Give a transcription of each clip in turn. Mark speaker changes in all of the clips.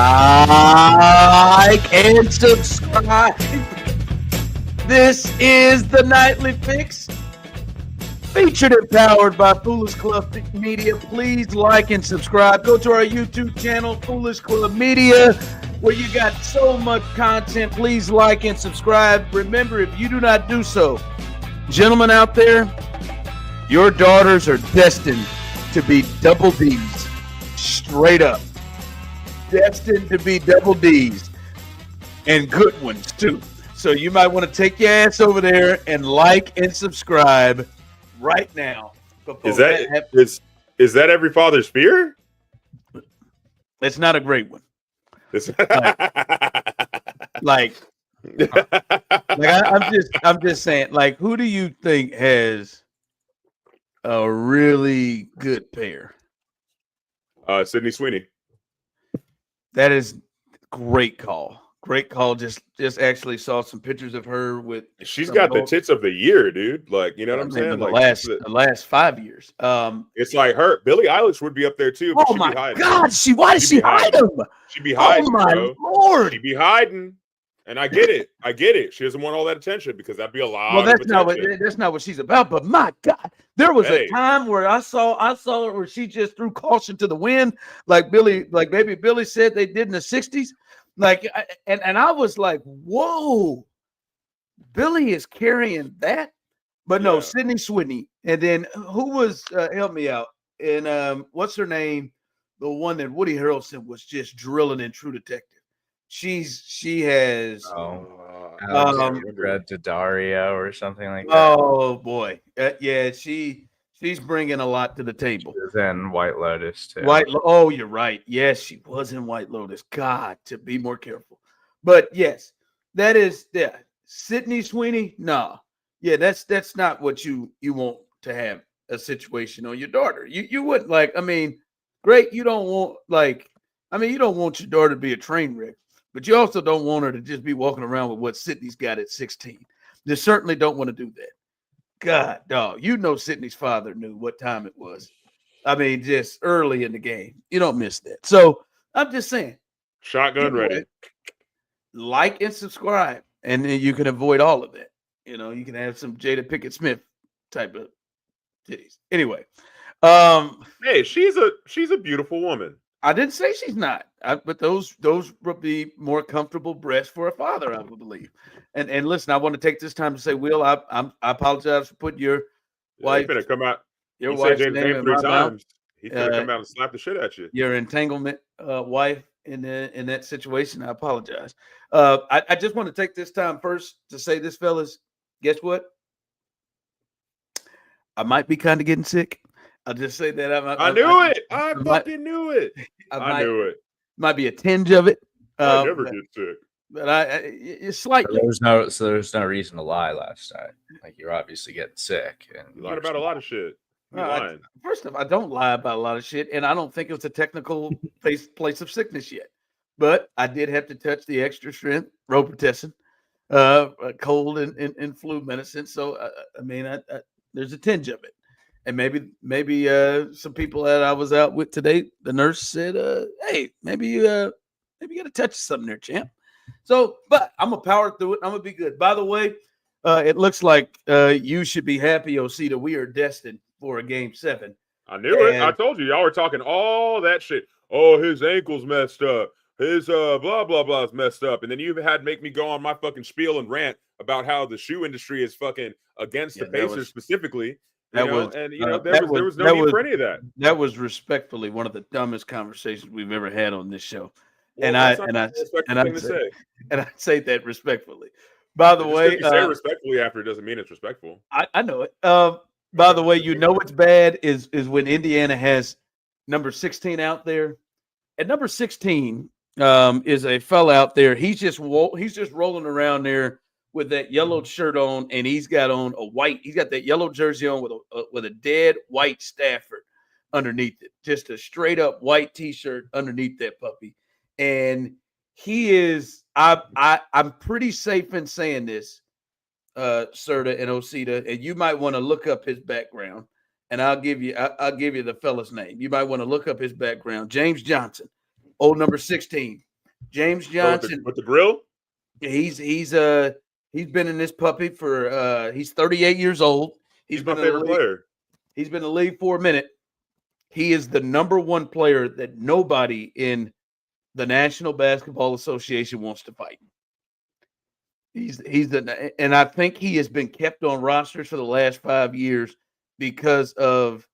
Speaker 1: Like and subscribe. This is the Nightly Fix, featured and powered by Foolish Club Media. Please like and subscribe. Go to our YouTube channel, Foolish Club Media, where you got so much content. Please like and subscribe. Remember, if you do not do so, gentlemen out there, your daughters are destined to be double D's. Straight up. Destined to be double D's. And good ones, too. So you might want to take your ass over there and like and subscribe right now.
Speaker 2: Is that every father's fear?
Speaker 1: It's not a great one. I'm just saying, like, who do you think has a really good pair?
Speaker 2: Sydney Sweeney.
Speaker 1: That is great call. Great call. Just actually saw some pictures of her with.
Speaker 2: She's got the tits of the year, dude. Like, you know what I'm saying?
Speaker 1: The last 5 years.
Speaker 2: It's like her. Billie Eilish would be up there too. But
Speaker 1: oh my God! Why does she hide him?
Speaker 2: She be hiding.
Speaker 1: Oh my Lord!
Speaker 2: She be hiding. And I get it. She doesn't want all that attention because that'd be a lot.
Speaker 1: Well, that's not what she's about. But my God, there was a time where I saw her where she just threw caution to the wind, like baby Billy said they did in the '60s. Like, and I was like, whoa, Billy is carrying that. But no, Sydney Sweeney. And then who was help me out? And what's her name? The one that Woody Harrelson was just drilling in True Detective. She has
Speaker 3: Red Daddario or something like that.
Speaker 1: Oh boy, she's bringing a lot to the table.
Speaker 3: She was in White Lotus too.
Speaker 1: Oh, you're right. Yes, she was in White Lotus. God, to be more careful. But yes, that is Sydney Sweeney. No, that's not what you want to have a situation on your daughter. You wouldn't like. I mean, great. You don't want you don't want your daughter to be a train wreck. But you also don't want her to just be walking around with what Sydney's got at 16. You certainly don't want to do that. God, dog, Sydney's father knew what time it was. I mean, just early in the game. You don't miss that. So I'm just saying.
Speaker 2: Shotgun ready.
Speaker 1: Like and subscribe. And then you can avoid all of that. You can have some Jada Pinkett Smith type of titties. Anyway.
Speaker 2: Hey, she's a beautiful woman.
Speaker 1: I didn't say she's not, but those would be more comfortable breasts for a father, I would believe. And listen, I want to take this time to say, Will, I apologize for putting your wife.
Speaker 2: He's gonna come out.
Speaker 1: Your wife's name
Speaker 2: 3 times. He's gonna come out and slap the shit at you.
Speaker 1: Your entanglement wife in that situation. I apologize. I just want to take this time first to say this, fellas. Guess what? I might be kind of getting sick. I'll just say that
Speaker 2: I knew it. I fucking knew it. I knew it.
Speaker 1: Might be a tinge of it.
Speaker 2: I never get sick.
Speaker 1: But it's slightly.
Speaker 3: There's no reason to lie last time. Like, you're obviously getting sick. And
Speaker 2: you lied about a lot of shit.
Speaker 1: First off, I don't lie about a lot of shit, and I don't think it was a technical place of sickness yet. But I did have to touch the extra strength Robitussin, cold and flu medicine. So there's a tinge of it. And maybe some people that I was out with today, the nurse said, "Hey, maybe you got to touch something there, champ." So, but I'm gonna power through it. I'm gonna be good. By the way, it looks like you should be happy, Osita. We are destined for a Game 7.
Speaker 2: I knew it. I told you, y'all were talking all that shit. Oh, his ankle's messed up. His blah blah blah is messed up. And then you had to make me go on my fucking spiel and rant about how the shoe industry is fucking against the Pacers specifically. There was no need for any of that.
Speaker 1: That was respectfully one of the dumbest conversations we've ever had on this show.
Speaker 2: Well,
Speaker 1: I say that respectfully. By the way,
Speaker 2: you say respectfully after it doesn't mean it's respectful.
Speaker 1: I know it. By the way, it's bad is when Indiana has number 16 out there, and number 16 is a fella out there. He's just rolling around there with that yellow shirt on, and he's got that yellow jersey on with a dead white Stafford underneath it. Just a straight up white t-shirt underneath that puppy. And he is, I'm pretty safe in saying this, Serda and Osita, and you might want to look up his background, and I'll give you the fella's name. You might want to look up his background. James Johnson, old number 16. James
Speaker 2: Oh,
Speaker 1: Johnson.
Speaker 2: with the grill.
Speaker 1: He's been in this puppy for he's 38 years old.
Speaker 2: He's my favorite player.
Speaker 1: He's been in the league for a minute. He is the number one player that nobody in the National Basketball Association wants to fight. And I think he has been kept on rosters for the last 5 years because of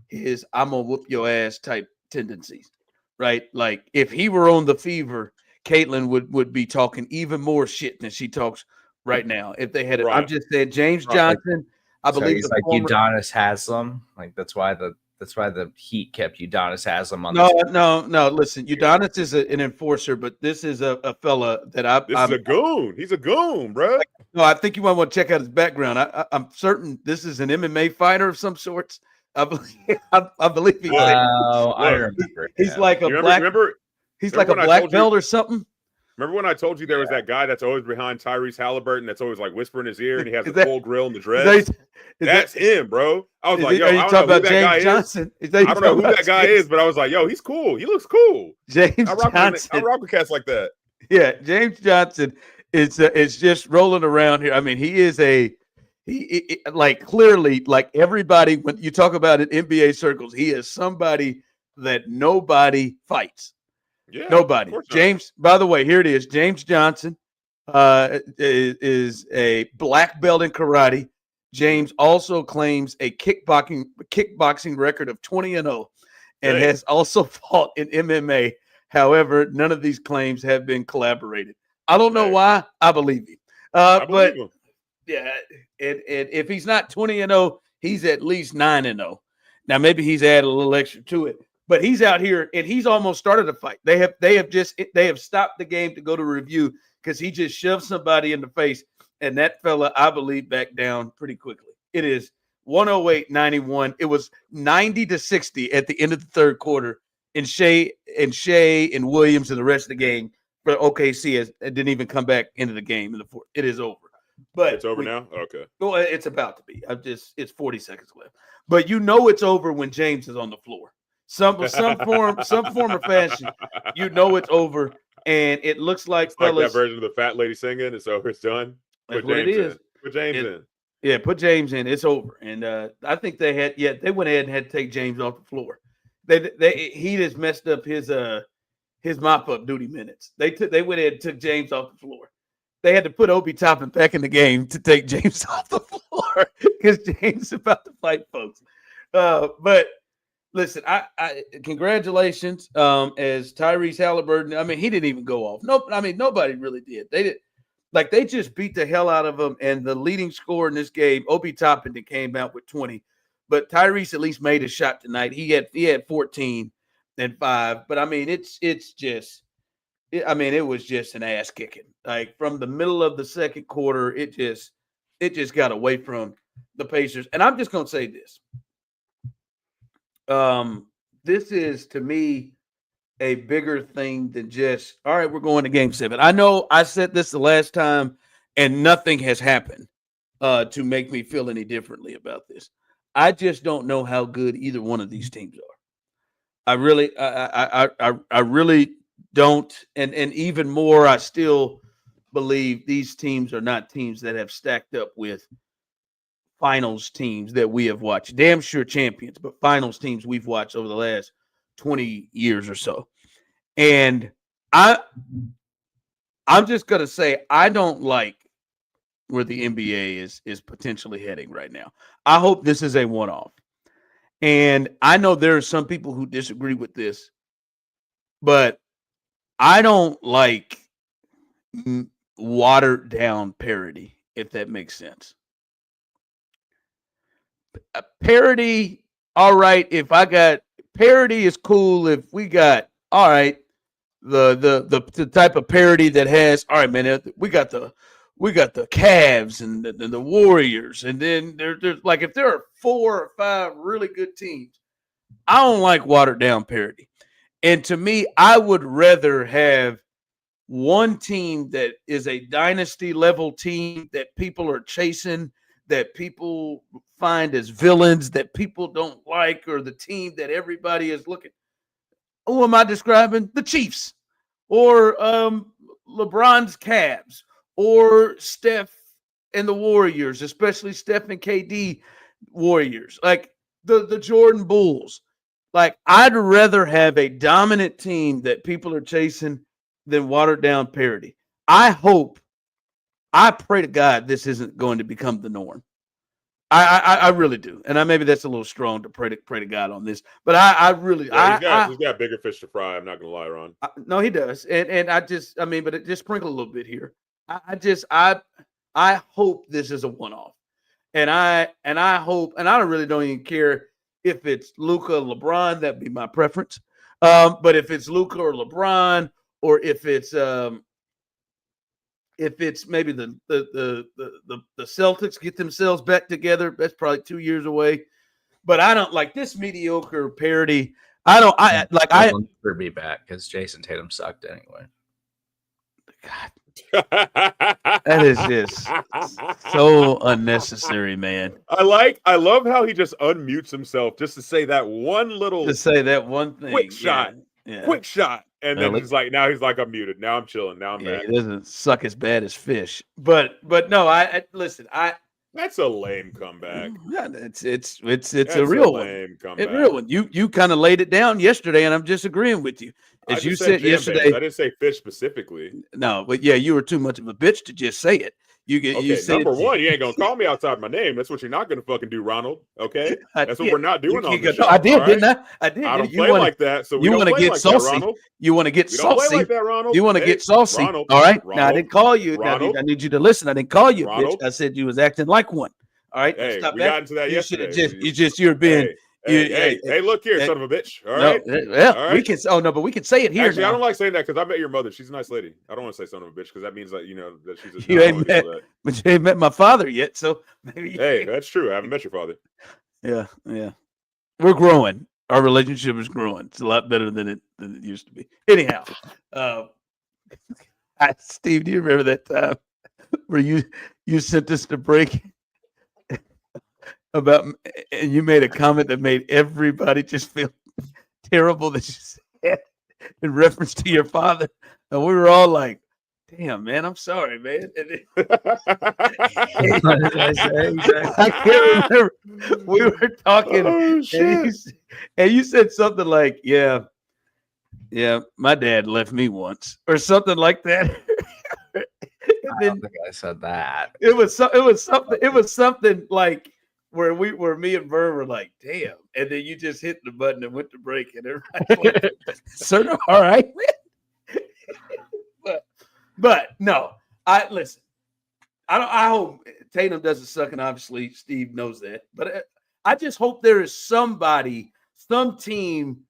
Speaker 1: his "I'm gonna whoop your ass" type tendencies, right? Like if he were on the Fever, Caitlin would be talking even more shit than she talks right now. If they had it, I'm just saying James Johnson. I believe
Speaker 3: he's like Udonis Haslam. Like that's why the Heat kept Udonis Haslam on.
Speaker 1: No. Listen, Udonis is an enforcer, but this is a fella that
Speaker 2: I'm a goon. He's a goon, bro.
Speaker 1: No, I think you might want to check out his background. I'm certain this is an MMA fighter of some sorts. I believe he's.
Speaker 3: I remember.
Speaker 1: He's like a he's like a black belt or something.
Speaker 2: Remember when I told you there was that guy that's always behind Tyrese Halliburton that's always like whispering in his ear and he has the full grill and the dreads? That's him, bro. I was like, yo, I don't know who that guy is. I don't know who that guy is, but I was like, yo, he's cool. He looks cool.
Speaker 1: James Johnson.
Speaker 2: I rock with cats like that.
Speaker 1: Yeah, James Johnson is just rolling around here. I mean, he is like clearly like everybody when you talk about it in NBA circles, he is somebody that nobody fights.
Speaker 2: Yeah,
Speaker 1: nobody. James, by the way, here it is. James Johnson is a black belt in karate. James also claims a kickboxing record of 20-0 and has also fought in MMA. However, none of these claims have been collaborated. I don't know why. I believe him. But him. Yeah, and if he's not 20-0, he's at least 9-0. Now maybe he's added a little extra to it. But he's out here and he's almost started a fight. They have stopped the game to go to review because he just shoved somebody in the face. And that fella, I believe, backed down pretty quickly. It is 108-91. It was 90-60 at the end of the third quarter. And Shea and Williams and the rest of the game for OKC it didn't even come back into the game in the fourth. It is over. But
Speaker 2: it's over now? Okay.
Speaker 1: Well, it's about to be. It's 40 seconds left. But you know it's over when James is on the floor. Some form or fashion, you know it's over, and it looks like fellas,
Speaker 2: that version of the fat lady singing. It's over. It's done.
Speaker 1: That's what it is.
Speaker 2: Put James in.
Speaker 1: Yeah, put James in. It's over. And I think they went ahead and had to take James off the floor. He just messed up his mop up duty minutes. They went ahead and took James off the floor. They had to put Obi Toppin back in the game to take James off the floor because James is about to fight folks. But. Listen, I congratulations as Tyrese Halliburton. I mean, he didn't even go off. Nobody really did. They just beat the hell out of him. And the leading scorer in this game, Obi Toppin, came out with 20. But Tyrese at least made a shot tonight. He had 14 and 5. But I mean, it was just an ass kicking. Like from the middle of the second quarter, it just got away from the Pacers. And I'm just gonna say this. This is to me a bigger thing than just all right, we're going to game 7. I know I said this the last time and nothing has happened to make me feel any differently about this. I just don't know how good either one of these teams are. I really don't, and even more, I still believe these teams are not teams that have stacked up with finals teams that we have watched. Damn sure champions, but finals teams we've watched over the last 20 years or so. And I'm just going to say I don't like where the NBA is potentially heading right now. I hope this is a one-off. And I know there are some people who disagree with this, but I don't like watered down parity, if that makes sense. Parity, all right. If I got parity is cool. If we got all right, the type of parity that has all right, man. We got the Cavs and the Warriors, and then there's like if there are 4 or 5 really good teams, I don't like watered down parity. And to me, I would rather have one team that is a dynasty level team that people are chasing, that people find as villains, that people don't like, or the team that everybody is looking. Who am I describing? The Chiefs. or LeBron's Cavs, or Steph and the Warriors, especially Steph and KD Warriors, like the Jordan Bulls. Like, I'd rather have a dominant team that people are chasing than watered down parity. I pray to God this isn't going to become the norm. I really do, and maybe that's a little strong to pray to God on this, but I really
Speaker 2: he's got bigger fish to fry. I'm not gonna lie, Ron.
Speaker 1: No, he does, and but it just sprinkle a little bit here. I hope this is a one-off, and I hope, and I really don't even care if it's Luka or LeBron. That'd be my preference. But if it's Luka or LeBron, or if it's maybe the Celtics get themselves back together, that's probably 2 years away. But I don't like this mediocre parody. I'll
Speaker 3: never be back because Jason Tatum sucked anyway.
Speaker 1: God. That is just so unnecessary, man.
Speaker 2: I love how he just unmutes himself just to say that one thing. Quick shot.
Speaker 1: Yeah.
Speaker 2: Quick shot. And then he's like, I'm muted. Now I'm chilling. Now I'm back.
Speaker 1: He doesn't suck as bad as fish. But no, listen,
Speaker 2: that's a lame comeback.
Speaker 1: It's a real one.
Speaker 2: Comeback.
Speaker 1: A real one. You kind of laid it down yesterday, and I'm just agreeing with you. As you said yesterday,
Speaker 2: I didn't say fish specifically.
Speaker 1: No, but yeah, you were too much of a bitch to just say it. You said
Speaker 2: number one, you ain't gonna call me outside my name. That's what you're not gonna fucking do, Ronald. Okay, that's what we're not doing on the show.
Speaker 1: I did, didn't I? I did.
Speaker 2: I don't play like that. So
Speaker 1: you want to get saucy. You want to get saucy.
Speaker 2: Like that, Ronald.
Speaker 1: You want to get saucy.
Speaker 2: Ronald,
Speaker 1: all right.
Speaker 2: Ronald,
Speaker 1: now I didn't call you. I need you to listen. I didn't call you,
Speaker 2: Ronald.
Speaker 1: bitch. I said you was acting like one. All right.
Speaker 2: Hey,
Speaker 1: stop
Speaker 2: we got into that yesterday.
Speaker 1: You're being.
Speaker 2: Hey, look here, son of a bitch. All right.
Speaker 1: All right. But we can say it here.
Speaker 2: Actually, I don't like saying that because I met your mother. She's a nice lady. I don't want to say son of a bitch because that means that that she's a.
Speaker 1: You ain't met my father yet, so maybe.
Speaker 2: Hey, that's true. I haven't met your father.
Speaker 1: Yeah. We're growing. Our relationship is growing. It's a lot better than it used to be. Anyhow, Steve, do you remember that time where you sent us to break? And you made a comment that made everybody just feel terrible that you said in reference to your father, and we were all like, "Damn, man, I'm sorry, man." I can't remember. We were talking, and you said something like, "Yeah, my dad left me once," or something like that.
Speaker 3: I don't think I said that.
Speaker 1: It was something like. Where me and Vern were like, damn, and then you just hit the button and went to break, and everybody like, Serda, all right, man. but no, listen. I hope Tatum doesn't suck, and obviously Steve knows that. But I just hope there is some team.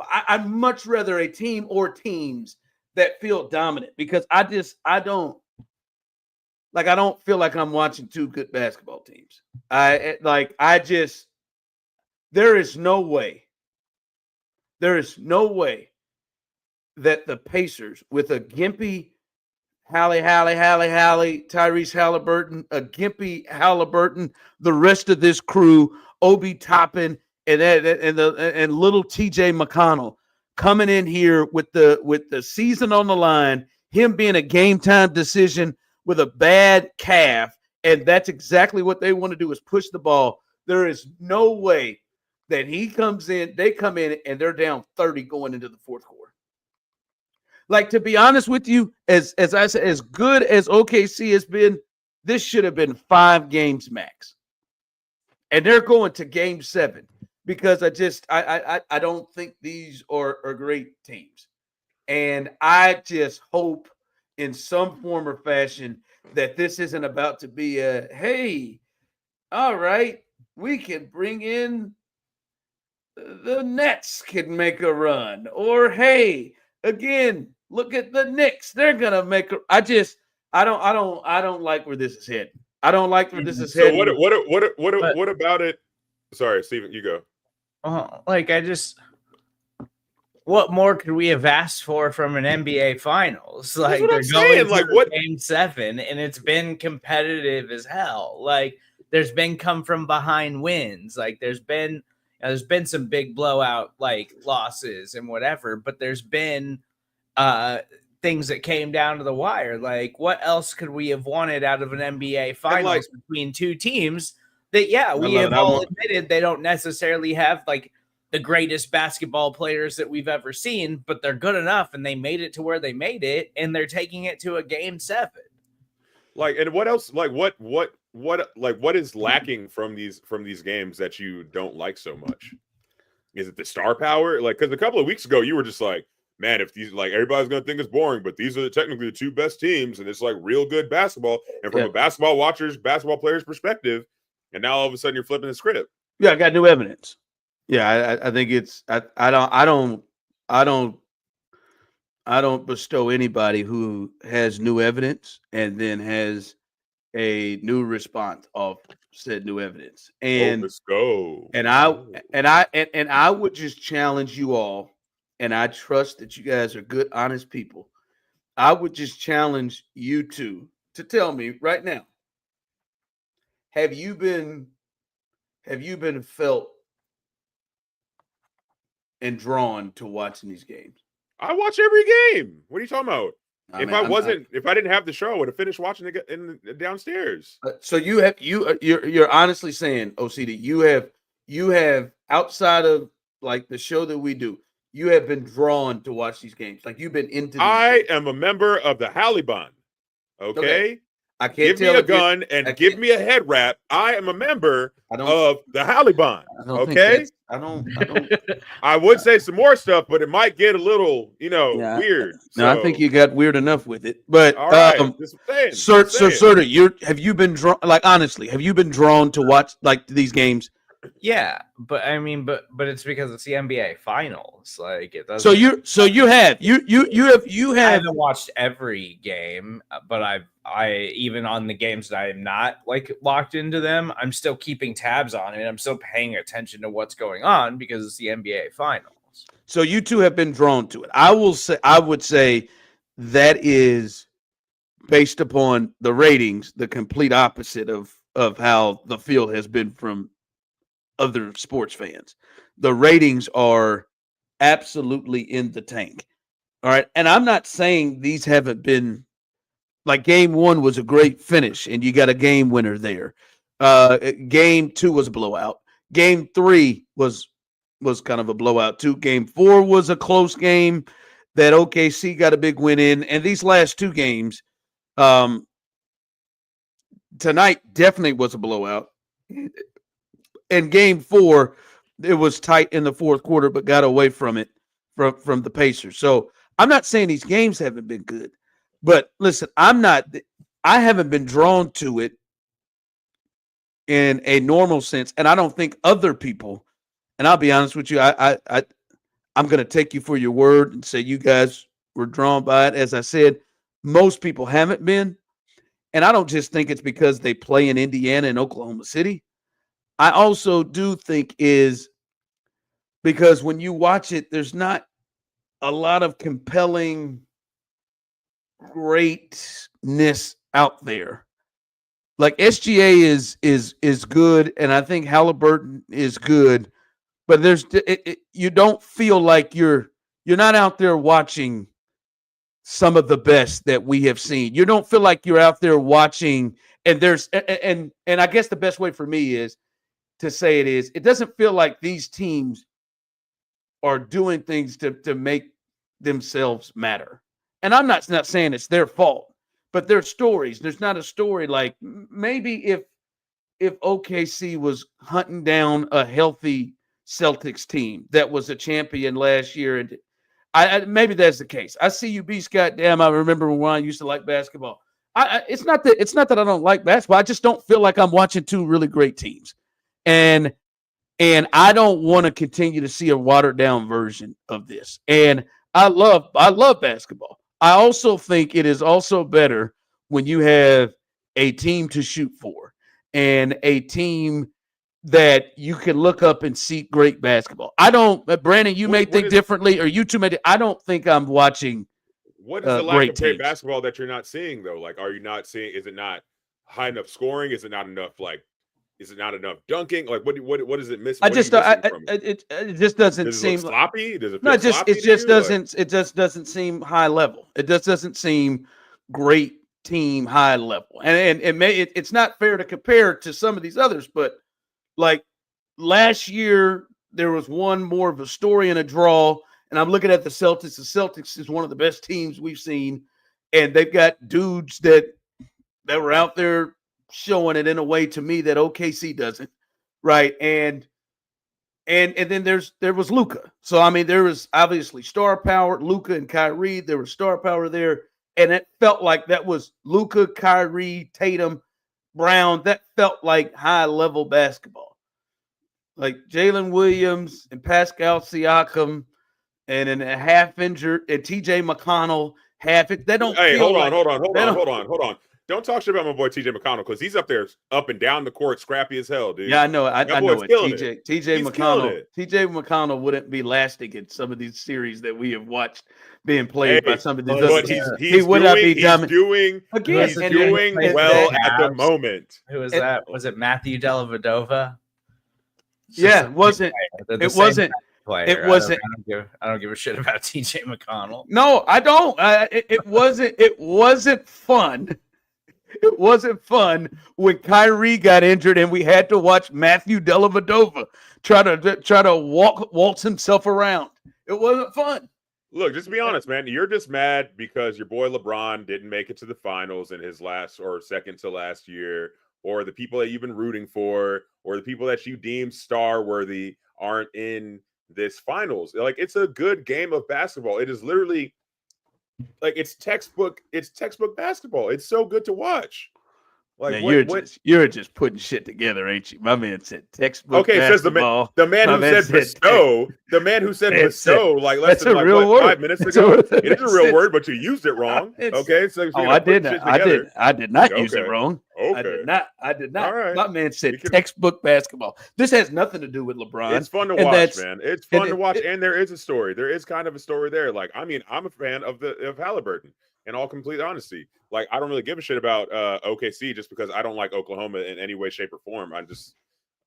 Speaker 1: I'd much rather a team or teams that feel dominant because I don't feel like I'm watching two good basketball teams. There is no way that the Pacers with a gimpy Hallie, Tyrese Halliburton, a gimpy Halliburton, the rest of this crew, Obi Toppin, and little TJ McConnell coming in here with the season on the line, him being a game time decision with a bad calf, and that's exactly what they want to do is push the ball. There is no way that they come in and they're down 30 going into the fourth quarter. Like, to be honest with you, as I said, as good as OKC has been, this should have been 5 games max. And they're going to game 7 because I don't think these are great teams. And I just hope in some form or fashion that this isn't about to be hey, all right, we can bring in the Nets can make a run, or hey, again, look at the Knicks, they're gonna make I don't like where this is heading. I don't like where this is heading.
Speaker 2: So what about it? Sorry, Steven, you go.
Speaker 3: What more could we have asked for from an NBA Finals? Like,
Speaker 2: they're going to
Speaker 3: Game 7, and it's been competitive as hell. Like, there's been come from behind wins. Like, there's been some big blowout like losses and whatever, but there's been things that came down to the wire. Like, what else could we have wanted out of an NBA Finals between two teams that, we have all admitted they don't necessarily have like the greatest basketball players that we've ever seen, but they're good enough and they made it to where they made it, and they're taking it to a game 7.
Speaker 2: Like, and what else? Like, what is lacking from these games that you don't like so much? Is it the star power? Like, because a couple of weeks ago you were just like, man, if these, like, everybody's gonna think it's boring, but these are technically the two best teams, and it's like real good basketball. And from a basketball player's perspective, and now all of a sudden you're flipping the script.
Speaker 1: Yeah, I got new evidence. Yeah, I think it's I don't bestow anybody who has new evidence and then has a new response of said new evidence. And
Speaker 2: let's go.
Speaker 1: And I would just challenge you all, and I trust that you guys are good, honest people. I would just challenge you two to tell me right now, have you been felt and drawn to watching these games?
Speaker 2: I watch every game. What are you talking about? If I didn't have the show, I would have finished watching it downstairs.
Speaker 1: So you're honestly saying, Osita, you have outside of like the show that we do, you have been drawn to watch these games. Like you've been into.
Speaker 2: I am a member of the Hughley. Okay. I can't give me a gun and give me a head wrap. I am a member of the Hughley. Okay. I would say some more stuff, but it might get a little, weird.
Speaker 1: No, I think you got weird enough with it. But
Speaker 2: all right,
Speaker 1: Serda, have you been drawn? Like honestly, have you been drawn to watch like these games?
Speaker 3: Yeah, but I mean, but it's because it's the NBA Finals. Like it doesn't.
Speaker 1: So you have.
Speaker 3: I haven't watched every game, but I even on the games that I am not like locked into them, I'm still keeping tabs on it. I'm still paying attention to what's going on because it's the NBA Finals.
Speaker 1: So you two have been drawn to it. I would say that is based upon the ratings, the complete opposite of how the feel has been from other sports fans. The ratings are absolutely in the tank. All right. And I'm not saying these haven't been like game 1 was a great finish and you got a game winner there. Game 2 was a blowout. Game 3 was kind of a blowout too. Game 4 was a close game that OKC got a big win in. And these last 2 games, tonight definitely was a blowout. And game 4, it was tight in the fourth quarter, but got away from it from the Pacers. So I'm not saying these games haven't been good, but listen, I haven't been drawn to it in a normal sense. And I don't think other people, and I'll be honest with you, I'm going to take you for your word and say you guys were drawn by it. As I said, most people haven't been. And I don't just think it's because they play in Indiana and Oklahoma City. I also do think is because when you watch it, there's not a lot of compelling greatness out there. Like SGA is good, and I think Halliburton is good, but you don't feel like you're not out there watching some of the best that we have seen. You don't feel like you're out there watching, and I guess the best way for me is to say it doesn't feel like these teams are doing things to make themselves matter. And I'm not saying it's their fault, but their stories. There's not a story like maybe if OKC was hunting down a healthy Celtics team that was a champion last year, and I maybe that's the case. I see you beast, goddamn. I remember when I used to like basketball. It's not that I don't like basketball. I just don't feel like I'm watching 2 really great teams. And I don't want to continue to see a watered down version of this. And I love basketball. I also think it is also better when you have a team to shoot for and a team that you can look up and see great basketball. I don't, Brandon, you may think differently, or you two may. I don't think I'm watching.
Speaker 2: What is the lack of great basketball that you're not seeing though? Like, are you not seeing? Is it not high enough scoring? Is it not enough like Is it not enough dunking? Like, what is it missing?
Speaker 1: I just it just doesn't seem
Speaker 2: sloppy. Does it
Speaker 1: feel
Speaker 2: sloppy?
Speaker 1: It just doesn't. It just doesn't seem high level. It just doesn't seem great team high level. And it's not fair to compare to some of these others, but like last year there was one more of a story and a draw. And I'm looking at the Celtics. The Celtics is one of the best teams we've seen, and they've got dudes that were out there showing it in a way to me that OKC doesn't, right? And then there was Luka. So I mean, there was obviously star power, Luka and Kyrie. There was star power there, and it felt like that was Luka, Kyrie, Tatum, Brown. That felt like high level basketball, like Jalen Williams and Pascal Siakam, and then a half injured and TJ McConnell half it. They don't.
Speaker 2: Hey, hold on. Don't talk shit about my boy TJ McConnell because he's up there up and down the court, scrappy as hell, dude.
Speaker 1: Yeah, I know. I know it. TJ McConnell wouldn't be lasting in some of these series that we have watched being played by some of these other teams. He would not be doing
Speaker 2: well at the moment.
Speaker 3: Who was that? Was it Matthew Dellavedova?
Speaker 1: Yeah, it wasn't. It wasn't.
Speaker 3: Player.
Speaker 1: It wasn't.
Speaker 3: I don't give a shit about TJ McConnell.
Speaker 1: No, I don't. It wasn't. It wasn't fun. It wasn't fun when Kyrie got injured and we had to watch Matthew Dellavedova try to waltz himself around. It wasn't fun.
Speaker 2: Look, just to be honest, man, you're just mad because your boy LeBron didn't make it to the finals in his last or second to last year, or the people that you've been rooting for, or the people that you deem star worthy aren't in this finals. Like, it's a good game of basketball. It is literally like it's textbook basketball. It's so good to watch. Like,
Speaker 1: man, you're just putting shit together, ain't you? My man said textbook.
Speaker 2: Okay,
Speaker 1: basketball.
Speaker 2: Says the man who said bestow. The man who said bestow like less than 5 minutes ago. It is a real word, but you used it wrong. Okay, so
Speaker 1: I did not use it wrong.
Speaker 2: Okay.
Speaker 1: I did not.
Speaker 2: All right.
Speaker 1: My man said textbook basketball. This has nothing to do with LeBron.
Speaker 2: It's fun to watch, man. It's fun to watch, and there is a story. There is kind of a story there. Like, I mean, I'm a fan of Halliburton. In all complete honesty, like, I don't really give a shit about OKC just because I don't like Oklahoma in any way, shape, or form. I'm just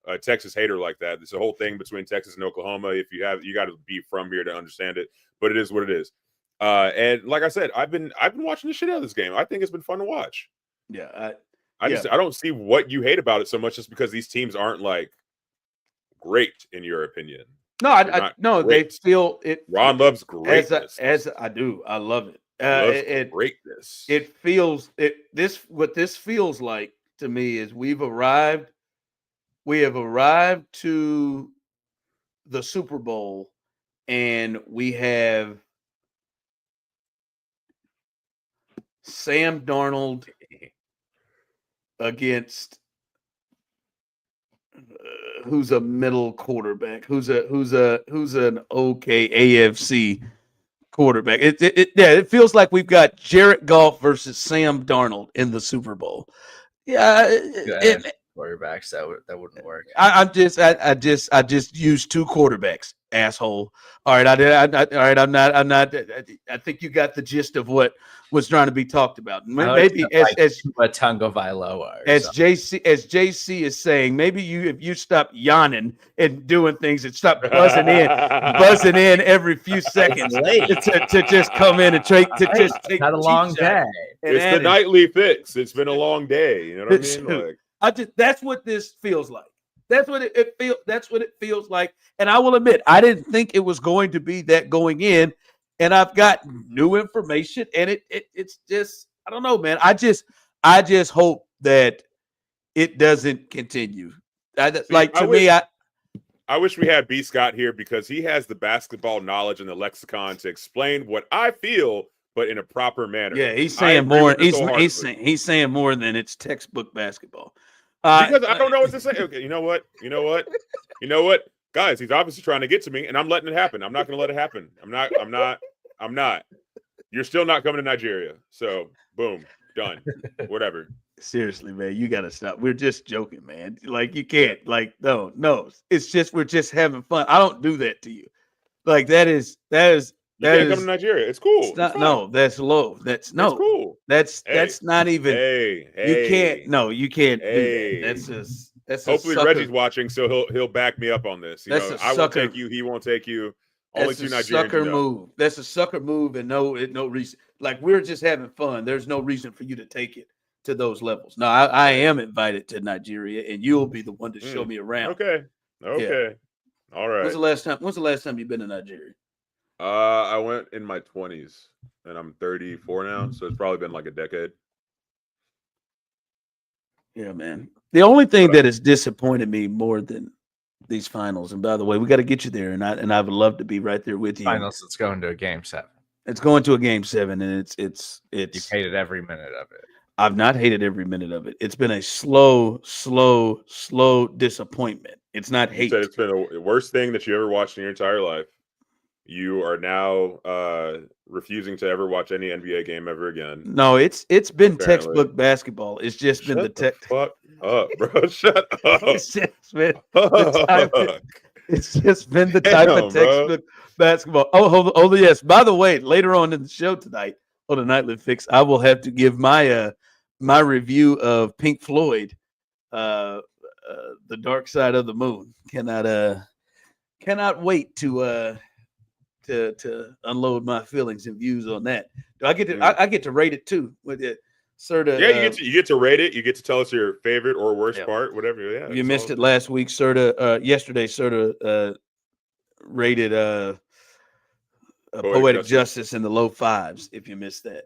Speaker 2: a Texas hater like that. It's a whole thing between Texas and Oklahoma. If you got to be from here to understand it. But it is what it is. And like I said, I've been watching the shit out of this game. I think it's been fun to watch.
Speaker 1: Yeah,
Speaker 2: I don't see what you hate about it so much just because these teams aren't like great in your opinion.
Speaker 1: No, they feel it.
Speaker 2: Ron loves greatness.
Speaker 1: As I do, I love it.
Speaker 2: Greatness.
Speaker 1: What this feels like to me is we have arrived to the Super Bowl, and we have Sam Darnold against who's a middle quarterback, who's an okay AFC quarterback. It feels like we've got Jared Goff versus Sam Darnold in the Super Bowl. Yeah,
Speaker 3: quarterbacks that wouldn't work.
Speaker 1: I just used two quarterbacks, asshole. All right, I'm not. I think you got the gist of what was trying to be talked about. Maybe as
Speaker 3: Tagovailoa,
Speaker 1: as JC is saying, maybe if you stop yawning and doing things and stop buzzing in every few seconds to just come in and take
Speaker 3: not a long day.
Speaker 2: It's the nightly fix. It's been a long day. You know what I mean?
Speaker 1: That's what this feels like. That's what it feels like. And I will admit, I didn't think it was going to be that going in. And I've got new information, and it's just, I don't know, man. I just hope that it doesn't continue. I
Speaker 2: wish we had B. Scott here because he has the basketball knowledge and the lexicon to explain what I feel, but in a proper manner.
Speaker 1: Yeah, he's saying more. He's saying more than it's textbook basketball.
Speaker 2: Because I don't know what to say. Okay, you know what? Guys, he's obviously trying to get to me, and I'm letting it happen. I'm not going to let it happen. I'm not. You're still not coming to Nigeria. So, boom, done. Whatever.
Speaker 1: Seriously, man, you got to stop. We're just joking, man. Like, you can't. Like, no. It's just we're just having fun. I don't do that to you. Like, that is.
Speaker 2: You can't come to Nigeria. It's cool.
Speaker 1: It's not, no, that's low. That's no.
Speaker 2: It's cool.
Speaker 1: That's not even.
Speaker 2: Hey.
Speaker 1: You can't. No, you can't. Do that.
Speaker 2: Hopefully Reggie's watching, so he'll back me up on this. You know, I won't take you, he won't take you. Only two Nigerians.
Speaker 1: Sucker move. That's a sucker move, and no reason. Like, we're just having fun. There's no reason for you to take it to those levels. No, I am invited to Nigeria, and you'll be the one to show me around.
Speaker 2: Okay. Yeah. All right.
Speaker 1: When's the last time you've been to Nigeria?
Speaker 2: I went in my 20s, and I'm 34 now, so it's probably been like a decade.
Speaker 1: Yeah, man. The only thing that has disappointed me more than these finals, and by the way, we got to get you there, and I would love to be right there with you.
Speaker 3: Finals, it's going to a game 7.
Speaker 1: It's going to a game 7, and it's.
Speaker 3: You've hated every minute of it.
Speaker 1: I've not hated every minute of it. It's been a slow disappointment. It's not hate.
Speaker 2: You said it's been the worst thing that you ever watched in your entire life. You are now refusing to ever watch any NBA game ever again.
Speaker 1: No, it's been textbook basketball. It's just been the
Speaker 2: fuck up, bro. Shut up.
Speaker 1: It's just been the type of textbook basketball. Oh, yes. By the way, later on in the show tonight on the Nightly Fix, I will have to give my my review of Pink Floyd, The Dark Side of the Moon. Cannot wait to unload my feelings and views on that. Do I get to I get to rate it too with it, Serda?
Speaker 2: Yeah, you get to rate it. You get to tell us your favorite or worst part, whatever. Yeah,
Speaker 1: you missed it last week, Serda. Yesterday, Serda rated Poetic Justice in the low 5s. If you missed that,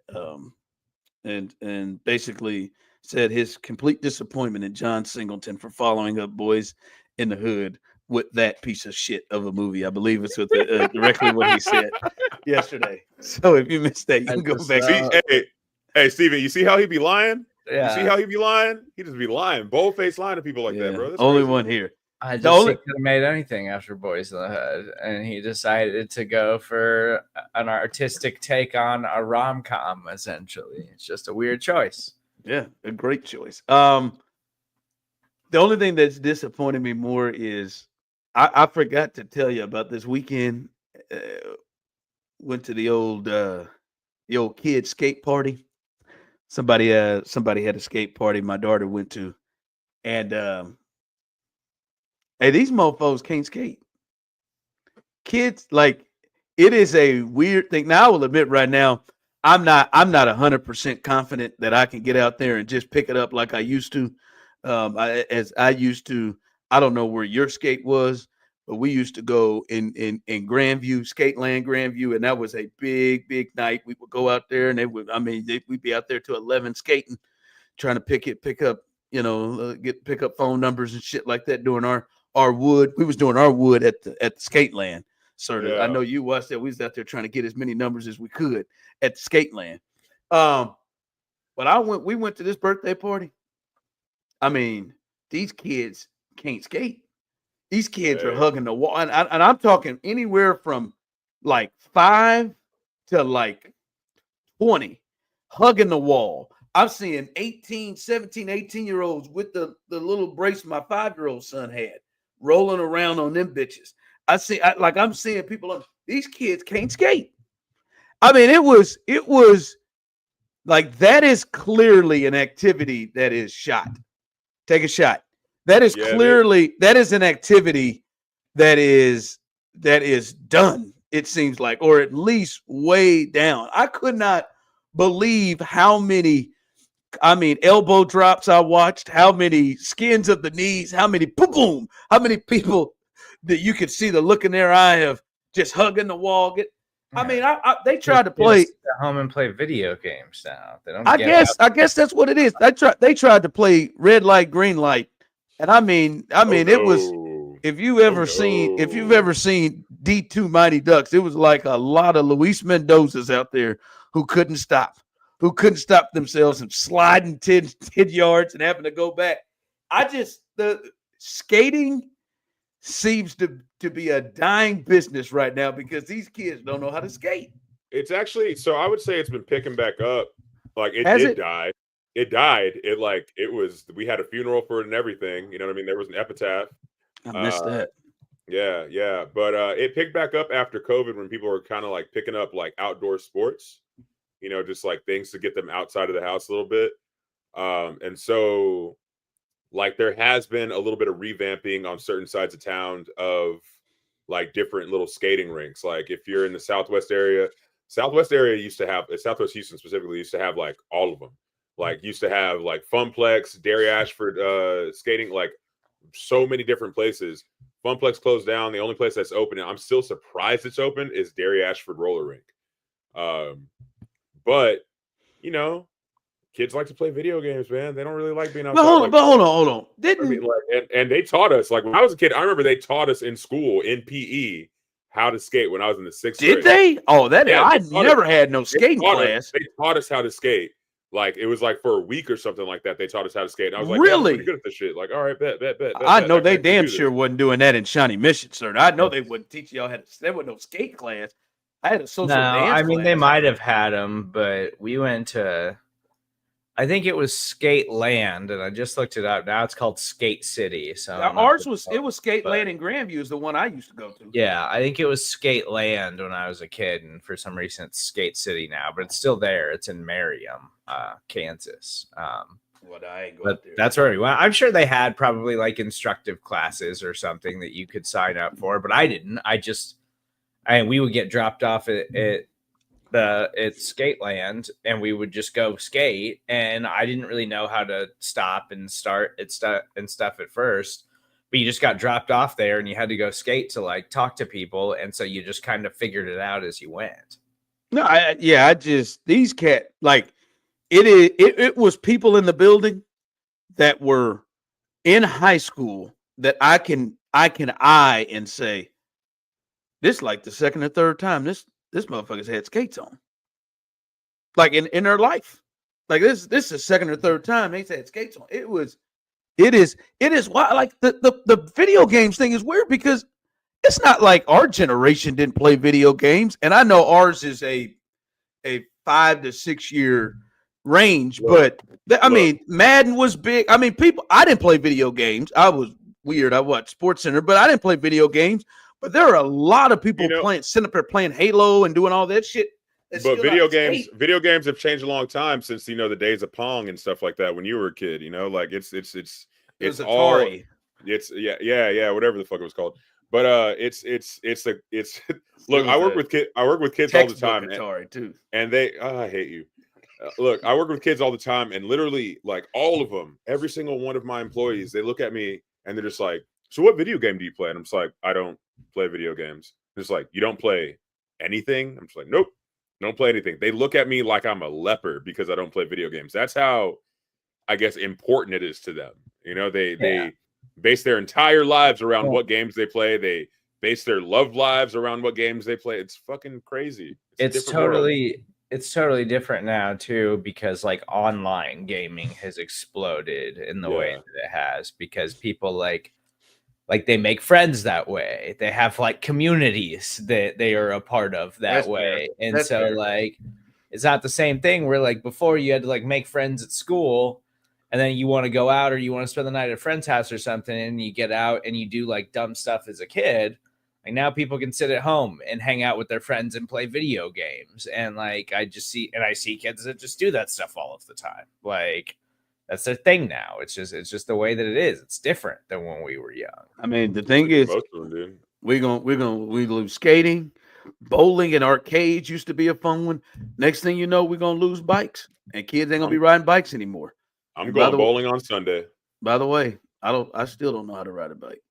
Speaker 1: and basically said his complete disappointment in John Singleton for following up Boys in the Hood with that piece of shit of a movie. I believe it's with directly what he said yesterday. So if you missed that, you can go back.
Speaker 2: Hey, Steven, you see how he be lying?
Speaker 3: Yeah.
Speaker 2: You see how he be lying? He just be lying, bold-faced lying to people like that, bro. That's
Speaker 1: only
Speaker 2: crazy.
Speaker 1: One here.
Speaker 3: I just could have made anything after Boys in the Hood, and he decided to go for an artistic take on a rom-com. Essentially, it's just a weird choice.
Speaker 1: Yeah, a great choice. The only thing that's disappointed me more is I forgot to tell you about this weekend. Went to the old kid skate party. Somebody had a skate party my daughter went to, and hey, these mofos can't skate. Kids, like, it is a weird thing. Now I will admit right now, I'm not 100% confident that I can get out there and just pick it up like I used to. As I used to, I don't know where your skate was, but we used to go in Grandview, Skateland Grandview, and that was a big night. We would go out there, and we'd be out there till 11 skating, trying to pick up, pick up phone numbers and shit like that. Doing our wood, we was doing our wood at the Skateland. Certainly, I know you watched that. We was out there trying to get as many numbers as we could at the Skateland. But we went to this birthday party. I mean, these kids can't skate. These kids are hugging the wall. And I'm talking anywhere from like 5 to like 20 hugging the wall. I'm seeing 17, 18-year-olds with the little brace my 5-year-old son had rolling around on them bitches. I'm seeing people, these kids can't skate. I mean, it was like, that is clearly an activity that is shot. Take a shot. That is that is an activity that is done, it seems like, or at least way down. I could not believe how many, elbow drops I watched, how many skins of the knees, how many boom, how many people that you could see the look in their eye of just hugging the wall. They tried to play
Speaker 3: at home and play video games now. They don't.
Speaker 1: I guess that's what it is. They tried to play red light, green light. And it was, if you've ever seen D2 Mighty Ducks, it was like a lot of Luis Mendozas out there who couldn't stop themselves and sliding 10 yards and having to go back. The skating seems to be a dying business right now because these kids don't know how to skate.
Speaker 2: It's actually, so I would say it's been picking back up. Like, it did die. It died. We had a funeral for it and everything. You know what I mean? There was an epitaph.
Speaker 1: I missed that.
Speaker 2: Yeah. But it picked back up after COVID when people were kind of like picking up like outdoor sports, just like things to get them outside of the house a little bit. And so like there has been a little bit of revamping on certain sides of town of like different little skating rinks. Like if you're in the Southwest area used to have, Southwest Houston specifically used to have like all of them. Like used to have like Funplex, Derry Ashford skating, like so many different places. Funplex closed down. The only place that's open, and I'm still surprised it's open, is Derry Ashford roller rink. But you know, kids like to play video games, man. They don't really like being outside.
Speaker 1: But hold on.
Speaker 2: I mean, like, and they taught us, like when I was a kid, I remember they taught us in school in PE how to skate when I was in the 6th grade.
Speaker 1: Did they? Oh, I never had no skating class.
Speaker 2: They taught us how to skate. Like it was like for a week or something like that. They taught us how to skate. And I was like,
Speaker 1: really?
Speaker 2: I'm pretty good at this shit. Like, all right, bet.
Speaker 1: I know they damn sure wasn't doing that in Shawnee Mission, sir. I know they wouldn't teach y'all how to. There was no skate class. I had a social dance
Speaker 3: I mean,
Speaker 1: class.
Speaker 3: they might have had them, but we went to, I think it was Skate Land, and I just looked it up. Now it's called Skate City. So
Speaker 1: ours was Skate Land in Grandview is the one I used to go to.
Speaker 3: Yeah, I think it was Skate Land when I was a kid, and for some reason it's Skate City now, but it's still there. It's in Merriam, Kansas. But that's where we went. I'm sure they had probably like instructive classes or something that you could sign up for, but I didn't. We would get dropped off at Skate Land, and we would just go skate, and I didn't really know how to stop and start and stuff at first, but you just got dropped off there and you had to go skate to like talk to people, and so you just kind of figured it out as you went.
Speaker 1: No, these cat, like it was people in the building that were in high school that I can eye and say, this like the second or third time this motherfucker's had skates on. Like in their life. Like this is the second or third time they've had skates on. It is why, like the video games thing is weird, because it's not like our generation didn't play video games. And I know ours is a 5 to 6 year range, but I mean, Madden was big. I mean, I didn't play video games. I was weird. I watched Sports Center, but I didn't play video games. But there are a lot of people sitting up there playing Halo and doing all that shit.
Speaker 2: But video games have changed a long time since, the days of Pong and stuff like that when you were a kid, like it's all, it's whatever the fuck it was called. But look, I work with kids all the time.
Speaker 1: Atari too.
Speaker 2: And they, I hate you. Look, I work with kids all the time, and literally like all of them, every single one of my employees, they look at me and they're just like, so what video game do you play? And I'm just like, I don't play video games. It's like, you don't play anything? I'm just like, nope, don't play anything. They look at me like I'm a leper because I don't play video games. That's how, I guess, important it is to them. They base their entire lives around what games they play. They base their love lives around what games they play. It's fucking crazy.
Speaker 3: It's totally different now too, because like online gaming has exploded in the way that it has, because people like they make friends that way. They have like communities that they are a part of that way. Fair. And so like, it's not the same thing where like before you had to like make friends at school, and then you want to go out or you want to spend the night at a friend's house or something, and you get out and you do like dumb stuff as a kid. Like now people can sit at home and hang out with their friends and play video games. And like, I see kids that just do that stuff all of the time. Like, that's their thing now. It's just the way that it is. It's different than when we were young.
Speaker 1: I mean, the thing is, we lose skating, bowling, and arcades used to be a fun one. Next thing you know, we're gonna lose bikes, and kids ain't gonna be riding bikes anymore.
Speaker 2: I'm going bowling on Sunday.
Speaker 1: By the way, I still don't know how to ride a bike.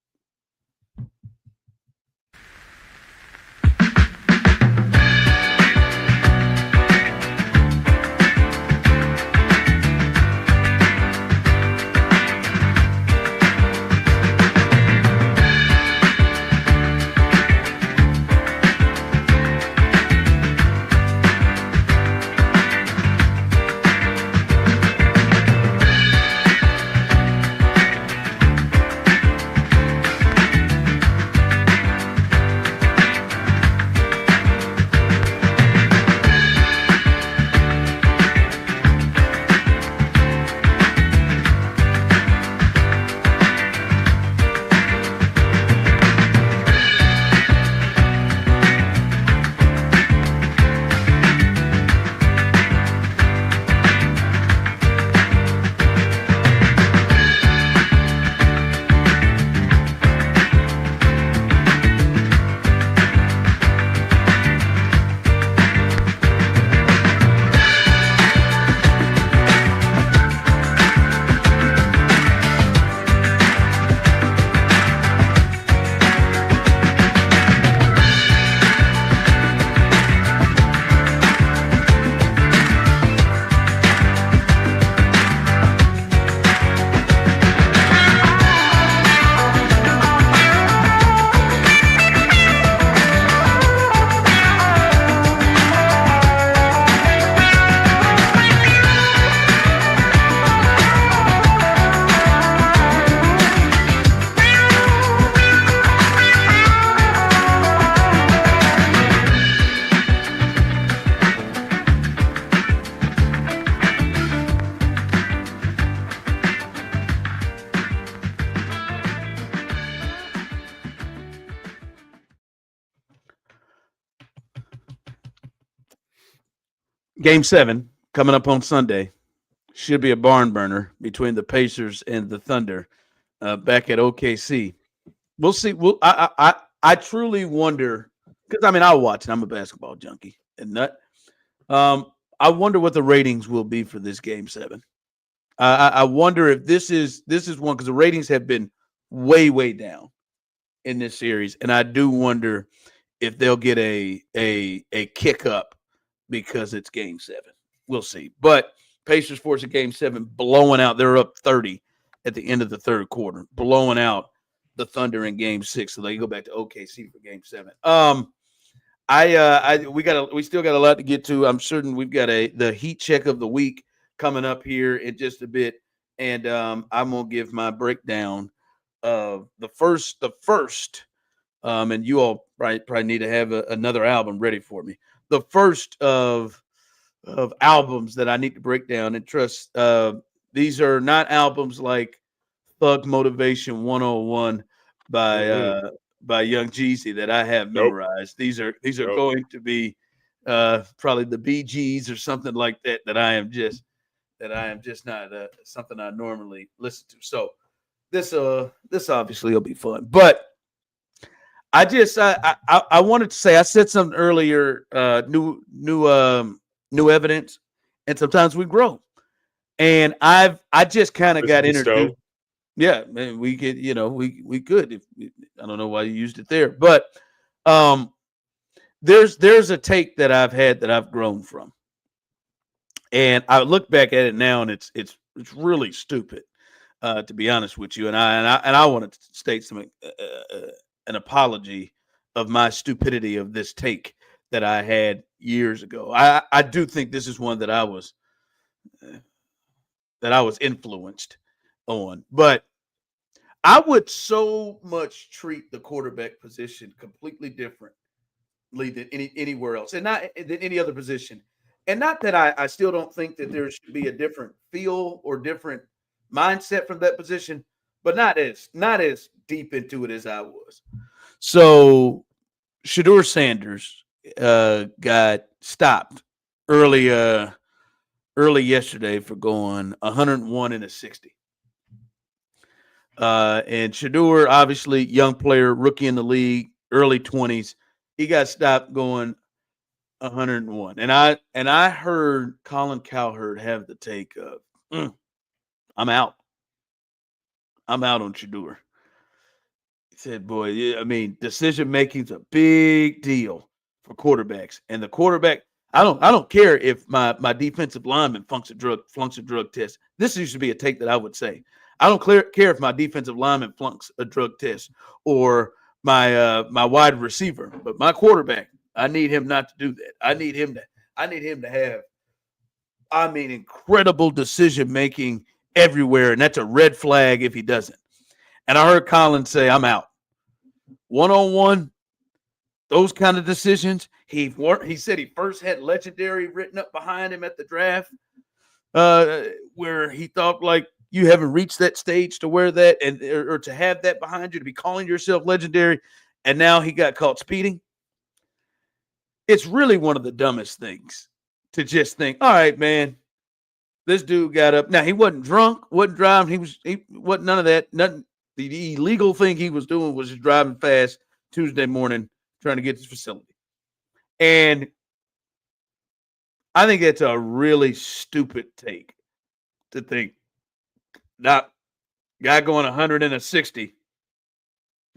Speaker 1: Game 7 coming up on Sunday should be a barn burner between the Pacers and the Thunder back at OKC. We'll see. I truly wonder because I'll watch it. I'm a basketball junkie and nut. I wonder what the ratings will be for this Game 7. I wonder if this is one because the ratings have been way down in this series, and I do wonder if they'll get a kick up because it's Game 7. We'll see. But Pacers force a Game 7, blowing out. They're up 30 at the end of the third quarter, blowing out the Thunder in Game 6. So they go back to OKC for Game 7. We still got a lot to get to. I'm certain we've got the heat check of the week coming up here in just a bit, and I'm gonna give my breakdown of the first. And you all probably need to have another album ready for me. The first of albums that I need to break down and trust. These are not albums like Thug Motivation 101 by Young Jeezy that I have memorized. These are going to be probably the BGs or something like that I am just not something I normally listen to. So this obviously will be fun. But I wanted to say I said something earlier, new evidence, and sometimes we grow. And I just kind of got introduced. Yeah, man, we could, we could. If I don't know why you used it there, but there's a take that I've had that I've grown from, and I look back at it now, and it's really stupid, to be honest with you. And I want to state an apology of my stupidity of this take that I had years ago. I do think this is one that I was influenced on, but I would so much treat the quarterback position completely differently than anywhere else, and not than any other position. And not that I still don't think that there should be a different feel or different mindset from that position, but not as deep into it as I was. So Shedeur Sanders got stopped early yesterday for going 101 and a 60. And Shedeur, obviously young player, rookie in the league, early 20s. He got stopped going 101. And I heard Colin Cowherd have the take of, I'm out. I'm out on Shedeur. He said, boy, decision making's a big deal for quarterbacks. And the quarterback, I don't care if my defensive lineman flunks a drug test. This used to be a take that I would say. I don't care if my defensive lineman flunks a drug test or my wide receiver, but my quarterback, I need him not to do that. I need him to have, incredible decision making everywhere, and that's a red flag if he doesn't. And I heard Colin say, "I'm out." 1-on-1, those kind of decisions. He said he first had legendary written up behind him at the draft, where he thought like, you haven't reached that stage to wear that or to have that behind you, to be calling yourself legendary. And now he got caught speeding. It's really one of the dumbest things to just think, all right, man, this dude got up. Now, he wasn't drunk, wasn't driving. He wasn't none of that. Nothing. The illegal thing he was doing was just driving fast Tuesday morning, trying to get to the facility. And I think that's a really stupid take to think. Now, guy going 100 and a 60,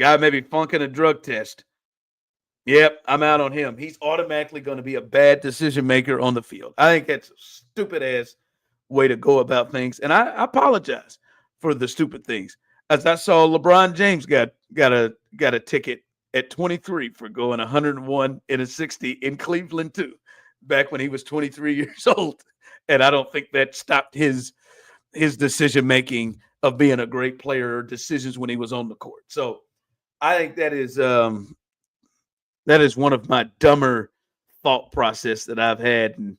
Speaker 1: guy maybe funking a drug test. Yep, I'm out on him. He's automatically going to be a bad decision maker on the field. I think that's a stupid ass way to go about things, and I apologize for the stupid things. As I saw, LeBron James got a ticket at 23 for going 101 and a 60 in Cleveland too, back when he was 23 years old, and I don't think that stopped his decision making of being a great player or decisions when he was on the court. So I think that is one of my dumber thought process that I've had.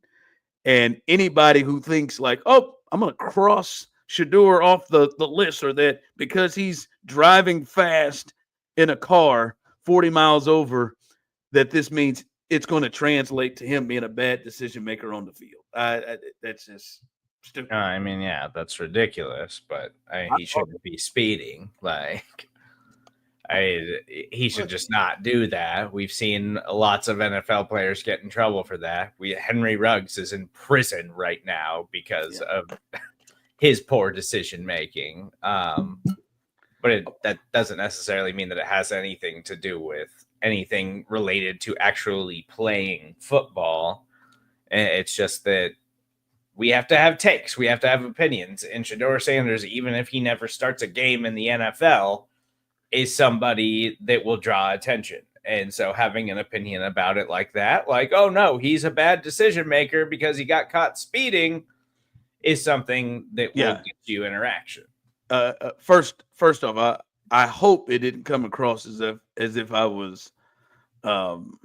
Speaker 1: And anybody who thinks like, oh, I'm going to cross Shedeur off the list, or that because he's driving fast in a car 40 miles over, that this means it's going to translate to him being a bad decision maker on the field. That's just stupid.
Speaker 3: I mean, yeah, that's ridiculous, but he shouldn't be speeding. Like, he should just not do that. We've seen lots of NFL players get in trouble for that. Henry Ruggs is in prison right now because of his poor decision making. But that doesn't necessarily mean that it has anything to do with anything related to actually playing football. It's just that we have to have takes. We have to have opinions. And Shedeur Sanders, even if he never starts a game in the NFL, is somebody that will draw attention. And so having an opinion about it like that, like, oh no, he's a bad decision maker because he got caught speeding, is something that will get you interaction.
Speaker 1: First off, I hope it didn't come across as if I was in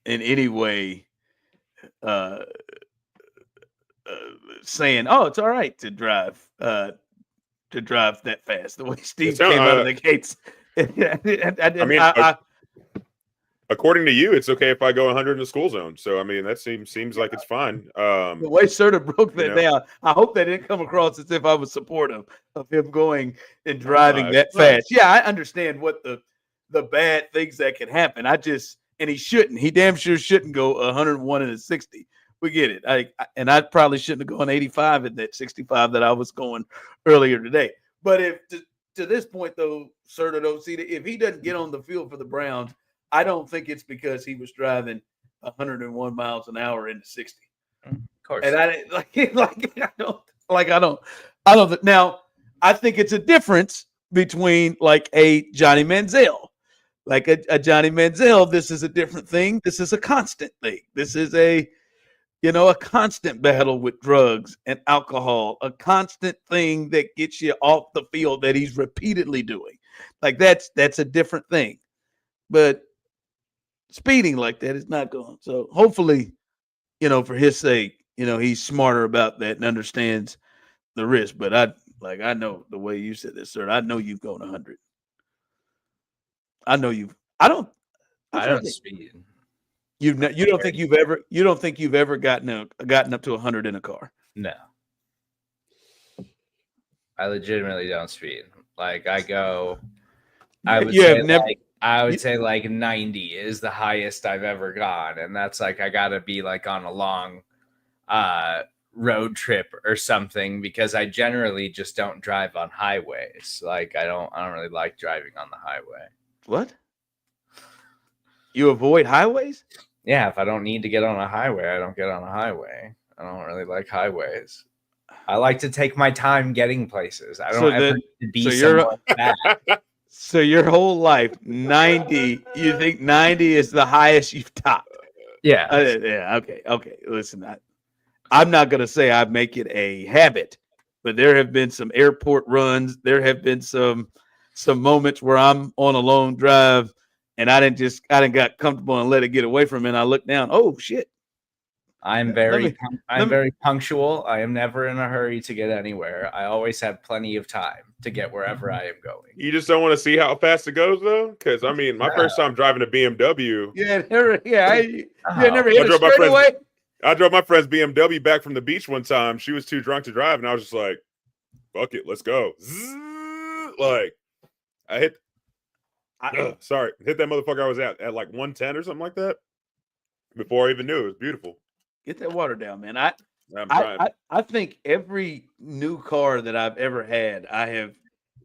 Speaker 1: any way saying, "Oh, it's all right to drive that fast." The way Steve came out of the gates.
Speaker 2: According to you, it's okay if I go 100 in the school zone. So I mean, that seems like it's fine.
Speaker 1: The way Serda broke that down, I hope that didn't come across as if I was supportive of him going and driving that fast. Yeah, I understand what the bad things that can happen. And he shouldn't. He damn sure shouldn't go 101 and a 60. We get it. I probably shouldn't have gone 85 at that 65 that I was going earlier today. But if to this point though, Serda Osita, if he doesn't get on the field for the Browns, I don't think it's because he was driving 101 miles an hour into 60.
Speaker 3: Of course.
Speaker 1: And I don't. Now, I think it's a difference between like a Johnny Manziel. Like a Johnny Manziel, this is a different thing. This is a constant thing. This is a constant battle with drugs and alcohol, a constant thing that gets you off the field that he's repeatedly doing. Like that's a different thing. But speeding like that is not going. So hopefully, for his sake, he's smarter about that and understands the risk. But I know the way you said this, sir. I know you've gone 100. I know you've. I don't
Speaker 3: speed.
Speaker 1: You don't think you've ever gotten up to 100 in a car?
Speaker 3: No. I legitimately don't speed. Like I would say like 90 is the highest I've ever gone. And that's like, I gotta be like on a long road trip or something, because I generally just don't drive on highways. Like I don't really like driving on the highway.
Speaker 1: What? You avoid highways?
Speaker 3: Yeah. If I don't need to get on a highway, I don't get on a highway. I don't really like highways. I like to take my time getting places. I don't ever need to be somewhere bad.
Speaker 1: So your whole life, 90, you think 90 is the highest you've topped?
Speaker 3: Yeah.
Speaker 1: Okay. Listen, I'm not going to say I make it a habit, but there have been some airport runs. There have been some moments where I'm on a long drive and I didn't got comfortable and let it get away from me. And I look down, oh shit.
Speaker 3: I'm very punctual. I am never in a hurry to get anywhere. I always have plenty of time to get wherever I am going.
Speaker 2: You just don't want to see how fast it goes, though? Because, I mean, my first time driving a BMW.
Speaker 1: I never hit a straightaway.
Speaker 2: I drove my friend's BMW back from the beach one time. She was too drunk to drive, and I was just like, fuck it, let's go. Like, hit that motherfucker I was at like 110 or something like that before I even knew. It was beautiful.
Speaker 1: Get that water down, man. I think every new car that I've ever had, I have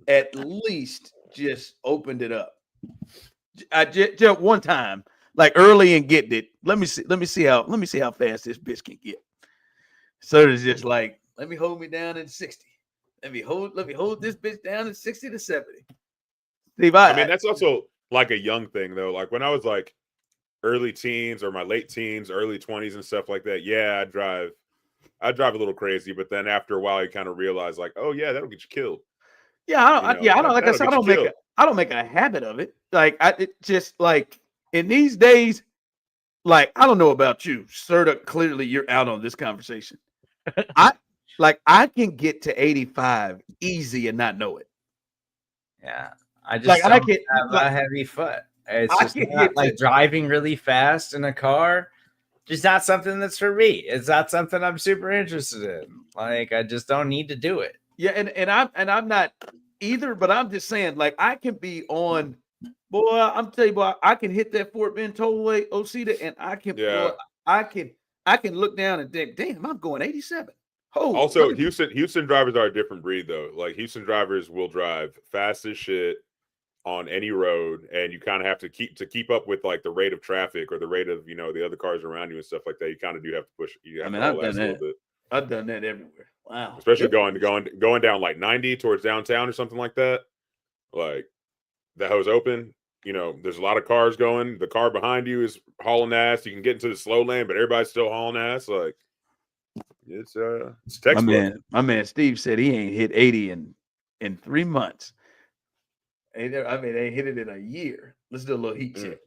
Speaker 1: at least just opened it up. I just one time, like early and getting it. Let me see how fast this bitch can get. So it's just like, let me hold me down in 60. Let me hold this bitch down in 60 to 70. Steve,
Speaker 2: I mean, that's also like a young thing though. Like when I was like early teens or my late teens, early 20s and stuff like that. Yeah, I drive a little crazy, but then after a while you kind of realize like, oh yeah, that'll get you killed.
Speaker 1: Yeah, I don't make a habit of it. Like it just like in these days, like I don't know about you, Serda, clearly you're out on this conversation. I can get to 85 easy and not know it.
Speaker 3: Yeah. I just have a heavy foot. It's just not like driving really fast in a car. Just not something that's for me. It's not something I'm super interested in. Like, I just don't need to do it.
Speaker 1: Yeah, and I'm not either, but I'm just saying, like, I can be on, boy, I'm telling you, boy, I can hit that Fort Bend tollway, Osita, and I can, boy, I can look down and think, damn, I'm going 87. Oh,
Speaker 2: also, Houston drivers are a different breed, though. Like, Houston drivers will drive fast as shit on any road, and you kind of have to keep up with like the rate of traffic or the rate of the other cars around you and stuff like that. You kind of do have to push.
Speaker 1: I've done that. I've done that everywhere. Wow,
Speaker 2: especially going down like 90 towards downtown or something like that. Like that hose open. There's a lot of cars going. The car behind you is hauling ass. You can get into the slow lane, but everybody's still hauling ass. Like it's textbook.
Speaker 1: My man Steve said he ain't hit 80 in 3 months. They hit it in a year. Let's do a little heat check.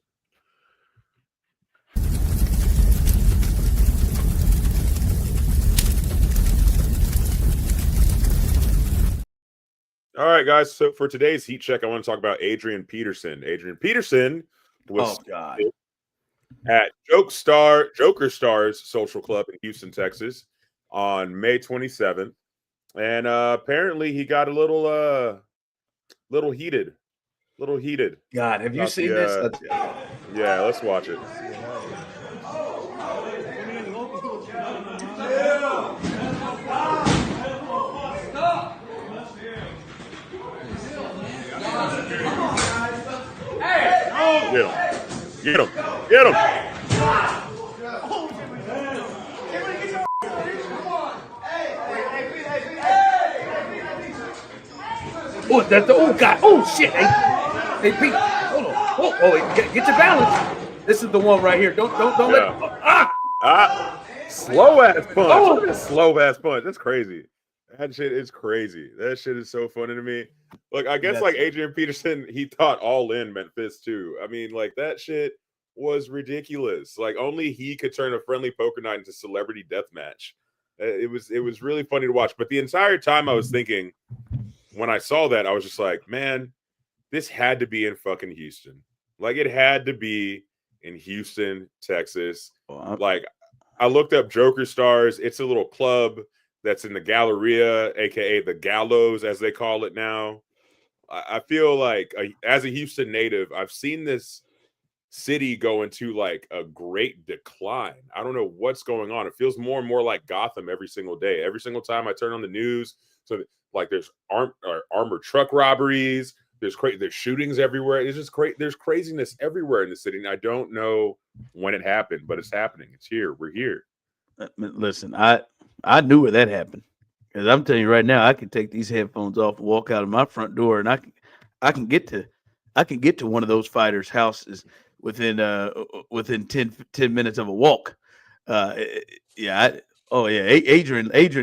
Speaker 2: All right, guys. So for today's heat check, I want to talk about Adrian Peterson. Adrian Peterson was at Joker Stars Social Club in Houston, Texas, on May 27th, and apparently he got a little heated.
Speaker 1: God, have you seen this?
Speaker 2: Yeah, let's watch it. Get him.
Speaker 1: God. Oh, shit. Hey, Pete. Hold on. Get your balance. This is the one right here. Don't let
Speaker 2: slow ass punch. Look at this slow ass punch. That's crazy. That shit is crazy. That shit is so funny to me. Look, I guess like Adrian Peterson, he thought all in meant fist too. I mean, like that shit was ridiculous. Like only he could turn a friendly poker night into celebrity death match. It was really funny to watch. But the entire time I was thinking, when I saw that, I was just like, man, this had to be in fucking Houston. Like it had to be in Houston, Texas. Like I looked up Joker Stars. It's a little club that's in the Galleria, aka the Gallows, as they call it now. I feel like, as a Houston native, I've seen this city go into like a great decline. I don't know what's going on. It feels more and more like Gotham every single day. Every single time I turn on the news, so like there's armored truck robberies. There's shootings everywhere. It's just there's craziness everywhere in the city, and I don't know when it happened, but it's happening. It's here. We're here.
Speaker 1: Listen, I knew where that happened, because I'm telling you right now, I can take these headphones off and walk out of my front door, and I can get to one of those fighters' houses within 10 minutes of a walk. Adrian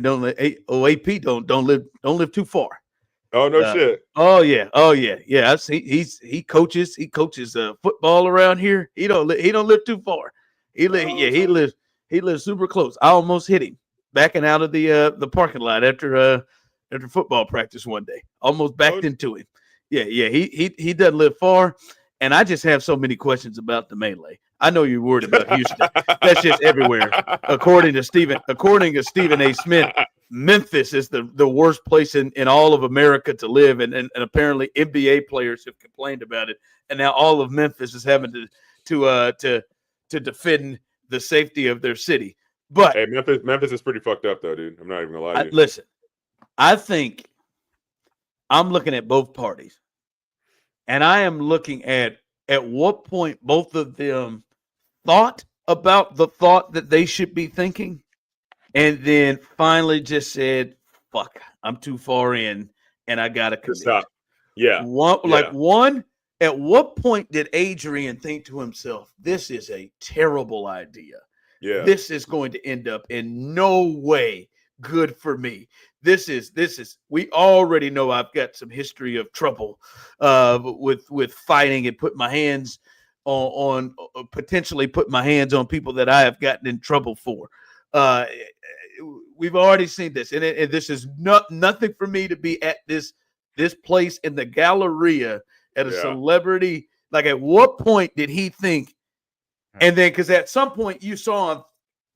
Speaker 1: don't let AP don't live too far.
Speaker 2: Oh no shit.
Speaker 1: Oh yeah. I've seen he coaches football around here. He don't live too far. He lives super close. I almost hit him backing out of the parking lot after football practice one day. Almost backed into him. Yeah. He doesn't live far, and I just have so many questions about the melee. I know you're worried about Houston. That's just everywhere. According to Stephen A. Smith, Memphis is the worst place in all of America to live, and apparently NBA players have complained about it, and now all of Memphis is having to defend the safety of their city. But
Speaker 2: hey, Memphis is pretty fucked up though, dude. I'm not even gonna lie to you.
Speaker 1: Listen, I think I'm looking at both parties, and I am looking at what point both of them thought about the thought that they should be thinking, and then finally just said, fuck, I'm too far in and I gotta commit.
Speaker 2: Yeah.
Speaker 1: One, at what point did Adrian think to himself, this is a terrible idea?
Speaker 2: Yeah.
Speaker 1: This is going to end up in no way good for me. This is we already know I've got some history of trouble with fighting and put my hands on potentially put my hands on people that I have gotten in trouble for. We've already seen this, and this is nothing for me to be at this place in the Galleria at a celebrity Like, at what point did he think? And then, because at some point you saw him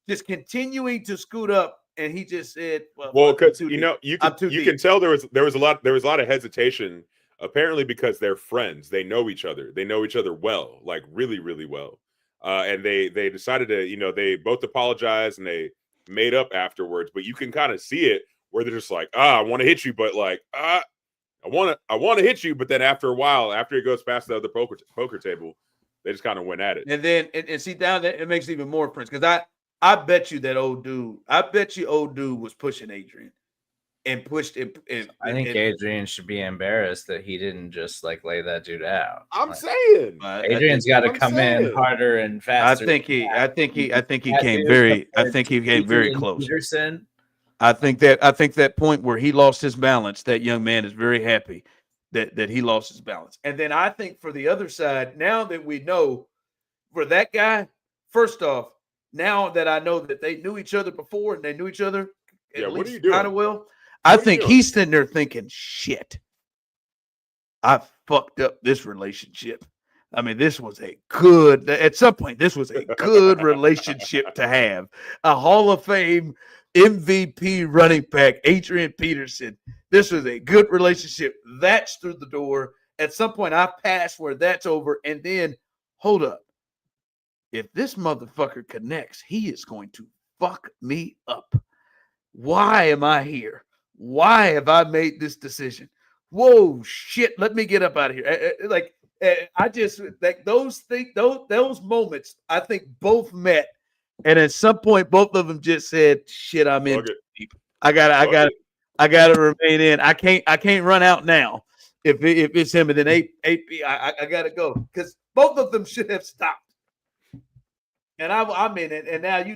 Speaker 1: just continuing to scoot up, and he just said,
Speaker 2: "Well, because you can tell there was a lot of hesitation. Apparently, because they're friends, they know each other. They know each other well, like really, really well. And they decided to, they both apologized and they made up afterwards. But you can kind of see it where they're just like, I want to hit you, but like, I want to hit you. But then after a while, after it goes past the other poker table, they just kind of went at it.
Speaker 1: And then and see down there, it makes it even more Prince, because I bet you that old dude was pushing Adrian and pushed him.
Speaker 3: I think Adrian should be embarrassed that he didn't just like lay that dude out.
Speaker 2: I'm saying
Speaker 3: Adrian's got to come in harder and faster.
Speaker 1: I think he came very close.
Speaker 3: Peterson.
Speaker 1: I think that point where he lost his balance, that young man is very happy that he lost his balance. And then I think for the other side, now that we know for that guy, first off, now that I know that they knew each other before and they knew each other at least kind of well, I think he's sitting there thinking, shit, I fucked up this relationship. I mean, at some point, this was a good relationship to have. A Hall of Fame MVP running back, Adrian Peterson. This was a good relationship. That's through the door. At some point, I pass where that's over. And then, hold up. If this motherfucker connects, he is going to fuck me up. Why am I here? Why have I made this decision? Whoa, shit. Let me get up out of here. I just like those moments, I think both met. And at some point, both of them just said, shit, I'm in deep. I gotta remain in. I can't run out now if it's him. And then I gotta go. Because both of them should have stopped. And I'm in it, and now you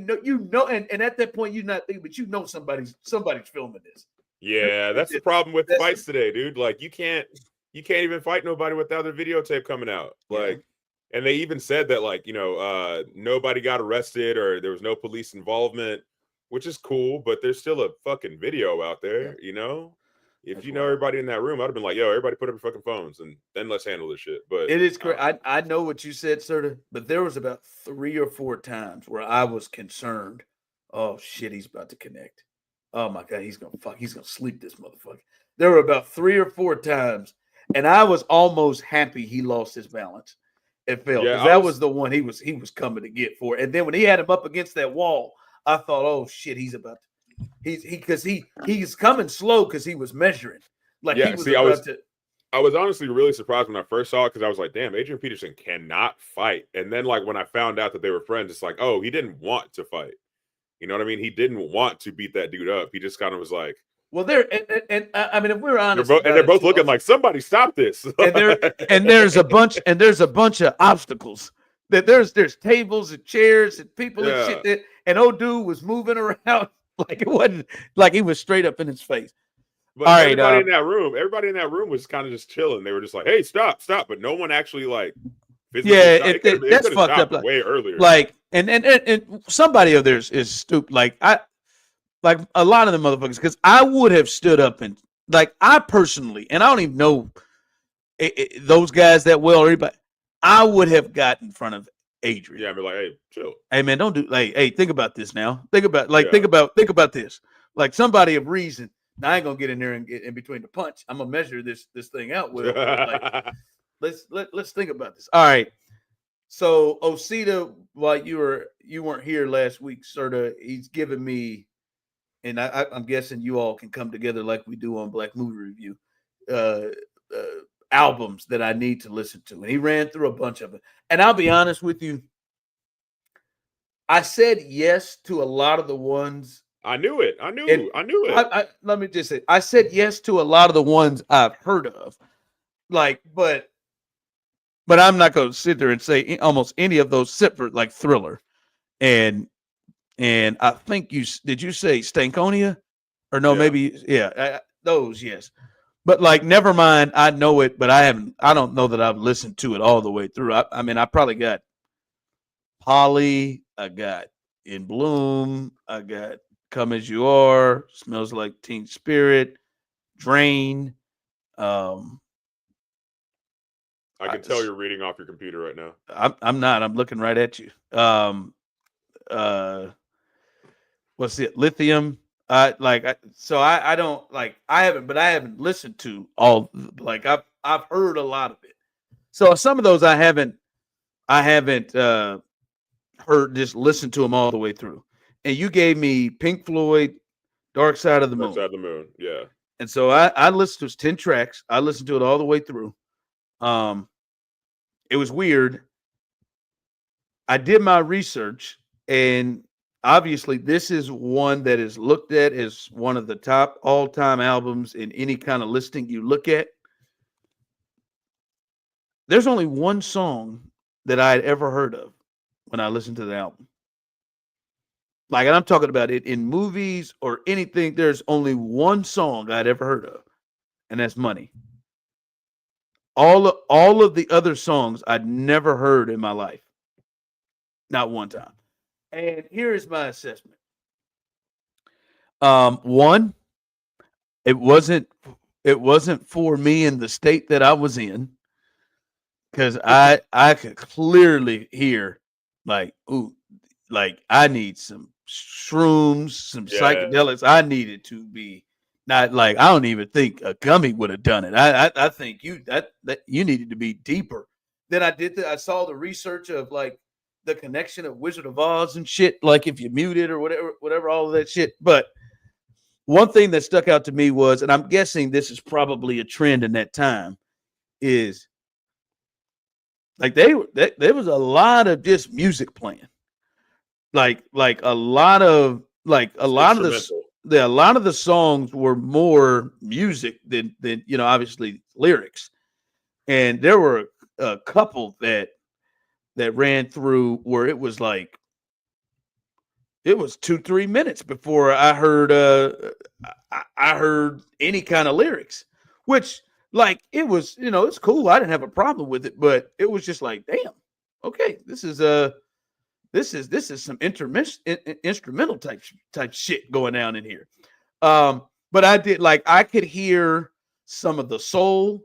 Speaker 1: know, and at that point you're not thinking, but you know somebody's filming this.
Speaker 2: Yeah, that's the problem with fights today, dude. Like you can't even fight nobody without their videotape coming out. Like, and they even said that like nobody got arrested or there was no police involvement, which is cool, but there's still a fucking video out there, If that's everybody in that room, I'd have been like, yo, everybody put up your fucking phones and then let's handle this shit. But
Speaker 1: it is correct. I know what you said, Serda, but there was about 3 or 4 times where I was concerned. Oh shit, he's about to connect. Oh my God, he's gonna sleep this motherfucker. There were about 3 or 4 times, and I was almost happy he lost his balance. It felt because that was the one he was coming to get for. And then when he had him up against that wall, I thought, oh shit, he's about to. He's coming slow because he was measuring. Like he was
Speaker 2: I was honestly really surprised when I first saw it because I was like, damn, Adrian Peterson cannot fight. And then like when I found out that they were friends, it's like, oh, he didn't want to fight. You know what I mean? He didn't want to beat that dude up. He just kind of was like,
Speaker 1: well, I mean, if we're honest,
Speaker 2: they're both looking like somebody stop this.
Speaker 1: and there's a bunch of obstacles. That there's tables and chairs and people and shit. And old dude was moving around. Like it wasn't like he was straight up in his face.
Speaker 2: But everybody in that room was kind of just chilling. They were just like, "Hey, stop!" But no one actually like.
Speaker 1: That's fucked up.
Speaker 2: Way earlier.
Speaker 1: Like, and somebody of theirs is stupid. Like a lot of the motherfuckers, because I would have stood up and like I personally, and I don't even know those guys that well or anybody. I would have got in front of Adrian.
Speaker 2: Yeah, I'd be like, hey, chill.
Speaker 1: Hey man, don't do hey, think about this now. Think about this. Like somebody of reason. Now I ain't gonna get in there and get in between the punch. I'm gonna measure this thing out with like, let's think about this. All right. So Osita, while you weren't here last week, Serda, he's given me, and I'm guessing you all can come together like we do on Black Movie Review, albums that I need to listen to. And he ran through a bunch of it. And I'll be honest with you, I said yes to a lot of the ones.
Speaker 2: I knew it.
Speaker 1: Let me just say, I said yes to a lot of the ones I've heard of. Like, but I'm not going to sit there and say almost any of those except for like Thriller. And I think did you say Stankonia? Or no, maybe, those, yes. But like, never mind. I know it, but I don't know that I've listened to it all the way through. I mean, I probably got Polly. I got In Bloom. I got Come As You Are. Smells Like Teen Spirit. Drain.
Speaker 2: I can tell you're reading off your computer right now.
Speaker 1: I'm not. I'm looking right at you. What's it? Lithium. I don't like. I haven't listened to all. Like I've heard a lot of it. So some of those I haven't heard. Just listened to them all the way through. And you gave me Pink Floyd, Dark Side of the Moon.
Speaker 2: Dark Side of the Moon. Yeah.
Speaker 1: And so I listened to 10 tracks. I listened to it all the way through. It was weird. I did my research, and obviously this is one that is looked at as one of the top all-time albums in any kind of listing you look at. There's only one song that I had ever heard of when I listened to the album. Like, and I'm talking about it in movies or anything. There's only one song I'd ever heard of, and that's Money. All of the other songs I'd never heard in my life. Not one time. And here is my assessment. One, it wasn't for me in the state that I was in, because I could clearly hear like, ooh, like I need some shrooms, some psychedelics. I needed to be not like, I don't even think a gummy would have done it. I think that you needed to be deeper. Then I saw the research of like the connection of Wizard of Oz and shit, like if you mute it or whatever, all of that shit. But one thing that stuck out to me was, and I'm guessing this is probably a trend in that time, is like there was a lot of just music playing, like a lot of the songs were more music than obviously lyrics, and there were a couple that ran through where it was like it was 2-3 minutes before I heard any kind of lyrics, which like it was, it's cool. I didn't have a problem with it, but it was just like, damn, okay, this is some instrumental type shit going down in here. But I could hear some of the soul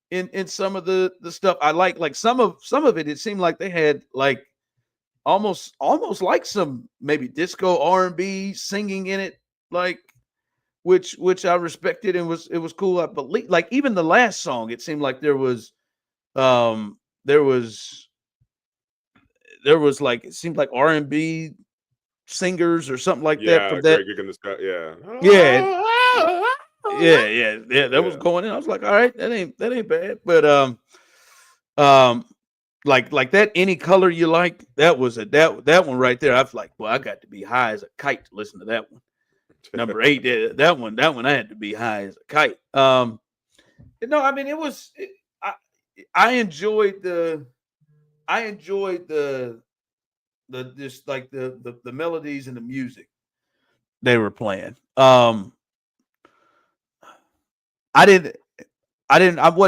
Speaker 1: in some of the stuff. I like some of it. It seemed like they had like almost like some maybe disco R&B singing in it, like which I respected, and it was cool. I believe like even the last song, it seemed like there was like, it seemed like R&B singers or something like that from that. Yeah. That was going in. I was like, all right, that ain't bad. But like that Any Color You Like, that was that one right there. I was like, well, I got to be high as a kite to listen to that one. Number 8, that one I had to be high as a kite. I mean, I enjoyed the just like the melodies and the music they were playing. I wasn't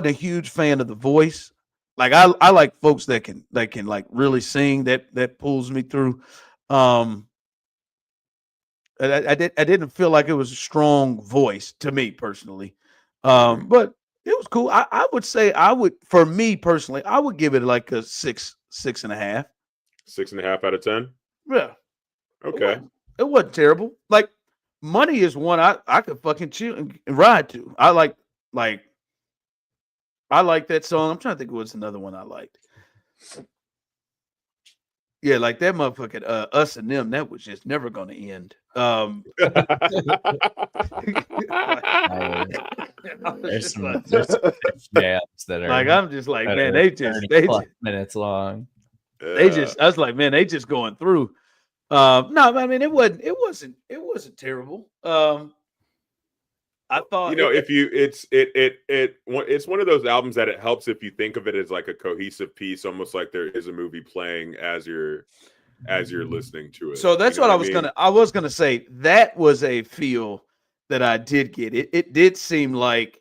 Speaker 1: a huge fan of the voice. Like I like folks that can like really sing. That pulls me through. I didn't feel like it was a strong voice to me personally. But it was cool. I would say for me personally, I would give it like a 6.5.
Speaker 2: 6.5 out of 10.
Speaker 1: Yeah.
Speaker 2: Okay.
Speaker 1: It wasn't terrible. Like Money is one I could fucking chill and ride to. I like that song. I'm trying to think what's another one I liked. Yeah, like that motherfucking Us and Them, that was just never gonna end.
Speaker 4: There's some jams that are
Speaker 1: like, I'm just like, man, they just
Speaker 4: minutes long.
Speaker 1: I was like, man, they just going through. No, I mean, it wasn't terrible. I thought,
Speaker 2: it's one of those albums that it helps if you think of it as like a cohesive piece, almost like there is a movie playing as you're listening to it.
Speaker 1: So that's what I was gonna say. That was a feel that I did get. It did seem like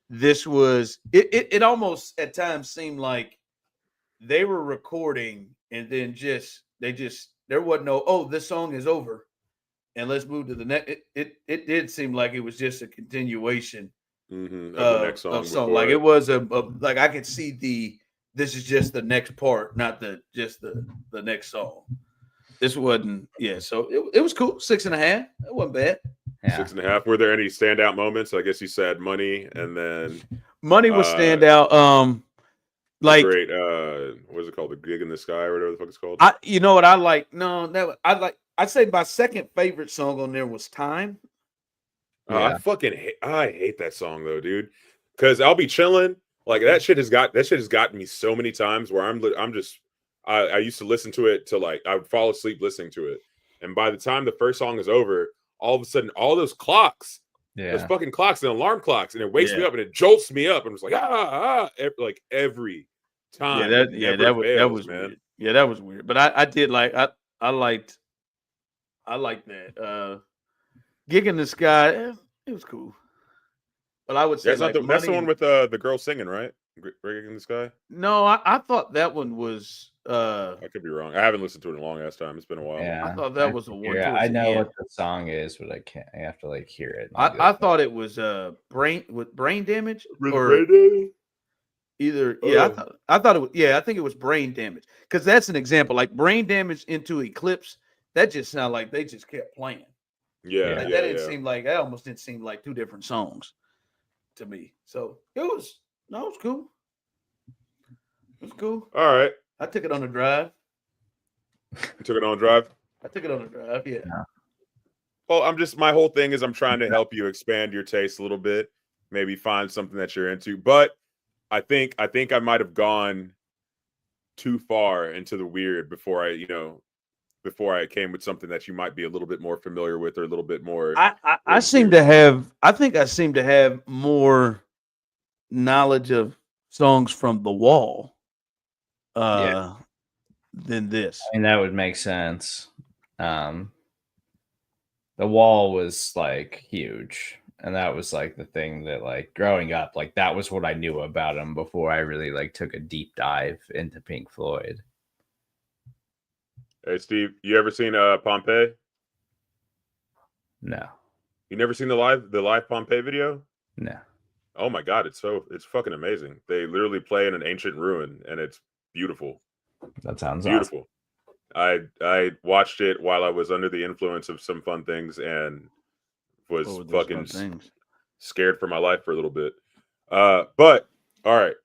Speaker 1: this was it almost at times seemed like they were recording and then there wasn't no, this song is over and let's move to the next. It did seem like it was just a continuation
Speaker 2: of the next song.
Speaker 1: Like it was like I could see this is just the next part, not just the next song. This wasn't, so it was cool. 6.5. It wasn't bad.
Speaker 3: Yeah.
Speaker 2: 6.5. Were there any standout moments? I guess you said Money, and then
Speaker 1: Money was standout. Like
Speaker 2: great, what is it called? The Gig in the Sky or whatever the fuck it's called.
Speaker 1: You know what I like? No, that I'd say my second favorite song on there was Time.
Speaker 2: I hate that song though, dude. Because I'll be chilling. Like that shit has gotten me so many times where I used to listen to it till like I would fall asleep listening to it. And by the time the first song is over, all of a sudden all those clocks, those fucking clocks and alarm clocks, and it wakes me up and it jolts me up and it's like like every time.
Speaker 1: That was man. Weird. Yeah, that was weird. But I did like I liked that. Gig in the Sky, it was cool. But I would say
Speaker 2: that's the one with the girl singing, right? Gig in the Sky?
Speaker 1: No, I thought that one was
Speaker 2: I could be wrong. I haven't listened to it in a long ass time. It's been a while.
Speaker 3: Yeah,
Speaker 1: I thought that was a one.
Speaker 4: I know what the song is, but I have to like hear it.
Speaker 1: I thought it was brain damage either. I thought it was. Yeah, I think it was brain damage because that's an example. Like brain damage into Eclipse. That just sounded like they just kept playing.
Speaker 2: That
Speaker 1: didn't seem like that. Almost didn't seem like two different songs to me. So it was cool. It was cool.
Speaker 2: All right.
Speaker 1: I took it on the drive.
Speaker 2: You took it on a drive?
Speaker 1: I took it on the drive, yeah.
Speaker 2: Well, my whole thing is I'm trying to help you expand your taste a little bit, maybe find something that you're into. But I think I might have gone too far into the weird before I came with something that you might be a little bit more familiar with or a little bit more.
Speaker 1: I seem to have more knowledge of songs from The Wall than this.
Speaker 4: I mean, that would make sense. The Wall was like huge, and that was like the thing that like growing up, like that was what I knew about him before I really like took a deep dive into Pink Floyd.
Speaker 2: Hey Steve, you ever seen Pompeii?
Speaker 4: No.
Speaker 2: You never seen the live Pompeii video?
Speaker 4: No.
Speaker 2: Oh my god, it's fucking amazing. They literally play in an ancient ruin and it's beautiful.
Speaker 4: That sounds
Speaker 2: beautiful. Awesome. I watched it while I was under the influence of some fun things and was fucking scared for my life for a little bit. But all right.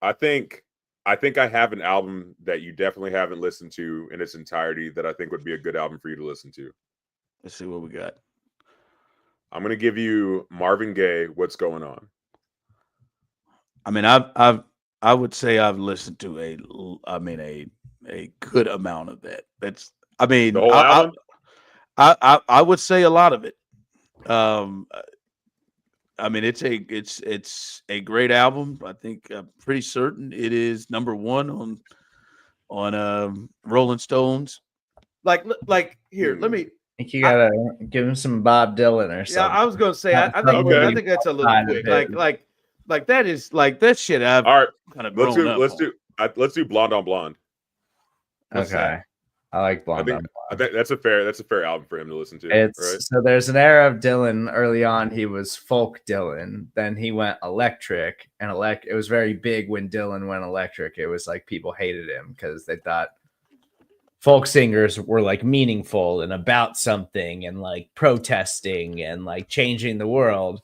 Speaker 2: I think I have an album that you definitely haven't listened to in its entirety that I think would be a good album for you to listen to.
Speaker 1: Let's see what we got.
Speaker 2: I'm going to give you Marvin Gaye, What's Going On.
Speaker 1: I mean, I would say I've listened to a good amount of that. That's, I mean,
Speaker 2: the whole album?
Speaker 1: I would say a lot of it. I mean, it's a great album. I think I'm pretty certain it is number one on Rolling Stones. Like here, let me.
Speaker 4: I think you gotta give him some Bob Dylan or something.
Speaker 1: Yeah, I was gonna say. I think that's a little quick. Like that is like that shit. I've
Speaker 2: all right.
Speaker 1: Kind of
Speaker 2: let's do Blonde on Blonde.
Speaker 4: Okay, I like Blonde on Blonde.
Speaker 2: I think that's a fair album for him to listen to. Right?
Speaker 4: So there's an era of Dylan. Early on, he was folk Dylan. Then he went electric, and it was very big when Dylan went electric. It was like people hated him because they thought folk singers were like meaningful and about something and like protesting and like changing the world.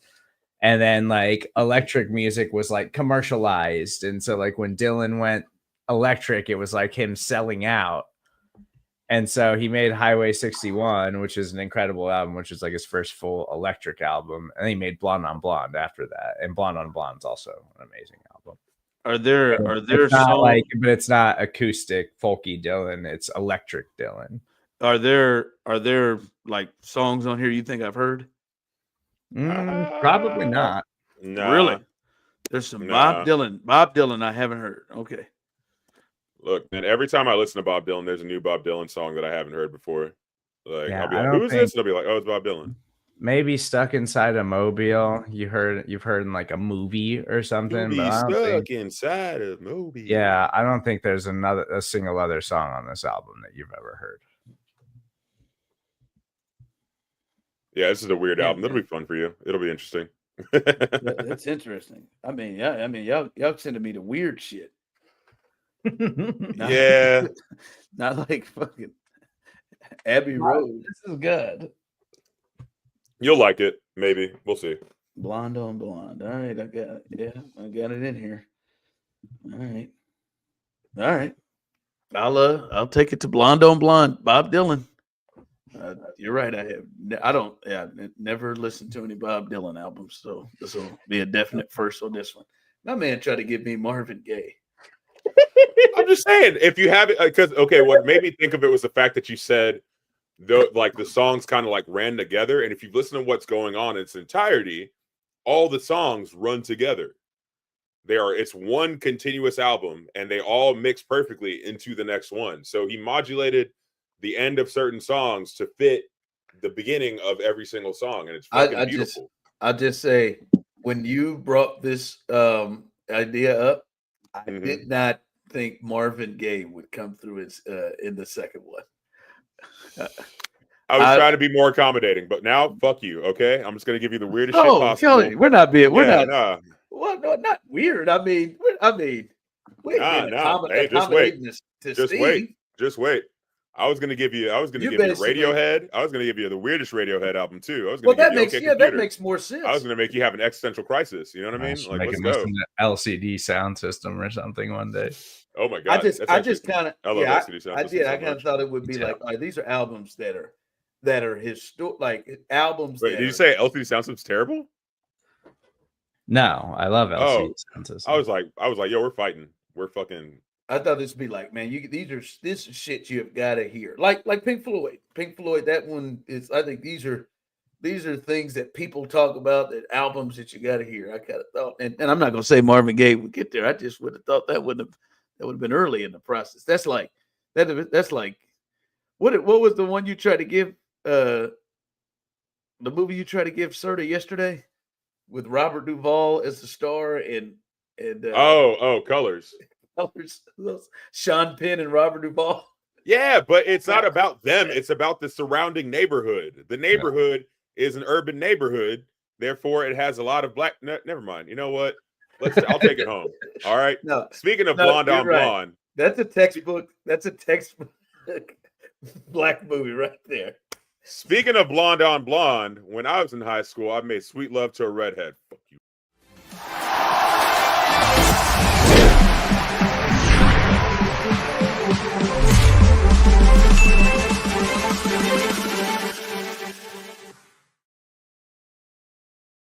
Speaker 4: And then like electric music was like commercialized. And so like when Dylan went electric, it was like him selling out. And so he made Highway 61, which is an incredible album, which is like his first full electric album. And he made Blonde on Blonde after that. And Blonde on Blonde is also an amazing album.
Speaker 1: Are there
Speaker 4: songs, but it's not acoustic folky Dylan, it's electric Dylan.
Speaker 1: Are there like songs on here you think I've heard?
Speaker 4: Probably not.
Speaker 2: No.
Speaker 1: Really? There's some Bob Dylan I haven't heard. Okay.
Speaker 2: Look, man, every time I listen to Bob Dylan, there's a new Bob Dylan song that I haven't heard before. Like,
Speaker 4: yeah,
Speaker 2: I'll be like, who's this? And I'll be like, oh, it's Bob Dylan.
Speaker 4: Maybe Stuck Inside a Mobile. You've heard in like a movie or something.
Speaker 2: Inside a movie.
Speaker 4: Yeah, I don't think there's a single other song on this album that you've ever heard.
Speaker 2: Yeah, this is a weird album. It'll be fun for you. It'll be interesting.
Speaker 1: That's interesting. I mean, y'all sending me the weird shit.
Speaker 2: Yeah.
Speaker 1: Not like fucking Abbey Road.
Speaker 4: This is good.
Speaker 2: You'll like it. Maybe. We'll see.
Speaker 1: Blonde on blonde. All right, I got it. Yeah, I got it in here. All right. All right. I'll take it to Blonde on Blonde. Bob Dylan. You're right. Never listened to any Bob Dylan albums, so this will be a definite first on this one. My man tried to give me Marvin Gaye.
Speaker 2: I'm just saying, if you have it, because what made me think of it was the fact that you said the songs kind of like ran together, and if you listen to what's going on in its entirety, all the songs run together. It's one continuous album, and they all mix perfectly into the next one. So he modulated the end of certain songs to fit the beginning of every single song, and it's fucking beautiful.
Speaker 1: I'll just say, when you brought this idea up, I did not think Marvin Gaye would come through in the second one.
Speaker 2: I was trying to be more accommodating, but now, fuck you, okay? I'm just going to give you the weirdest shit possible.
Speaker 1: Kelly, we're not well, no, not weird. I mean, wait.
Speaker 2: Hey, just wait. Just wait. I was gonna give you Radiohead. I was gonna give you the weirdest Radiohead album too.
Speaker 1: That makes more sense.
Speaker 2: I was gonna make you have an existential crisis. You know what I mean?
Speaker 4: Like, let's go. LCD sound system or something one day.
Speaker 2: Oh my god!
Speaker 1: I just kind of
Speaker 2: LCD sound system.
Speaker 1: I kind of thought it would be like, all right, these are albums that are historic, like albums.
Speaker 2: Wait, did you say LCD sound system's terrible?
Speaker 4: No, I love LCD sound system.
Speaker 2: I was like, yo, we're fighting. We're fucking.
Speaker 1: I thought this would be like, man, this is shit you have got to hear. Like Pink Floyd. Pink Floyd, that one is. I think these are things that people talk about, that albums that you got to hear. I kind of thought, and I'm not gonna say Marvin Gaye would get there. I just would have thought that would have been early in the process. That's like what was the one you tried to give the movie you tried to give Serda yesterday with Robert Duvall as the star and
Speaker 2: Colors.
Speaker 1: Sean Penn and Robert Duvall.
Speaker 2: Yeah, but it's not about them. It's about the surrounding neighborhood. The neighborhood is an urban neighborhood. Therefore, it has a lot of black. Never mind. You know what? I'll take it home. All right.
Speaker 1: No,
Speaker 2: speaking of Blonde on Blonde,
Speaker 1: that's a textbook. That's a textbook black movie right there.
Speaker 2: Speaking of Blonde on Blonde, when I was in high school, I made sweet love to a redhead. Fuck you.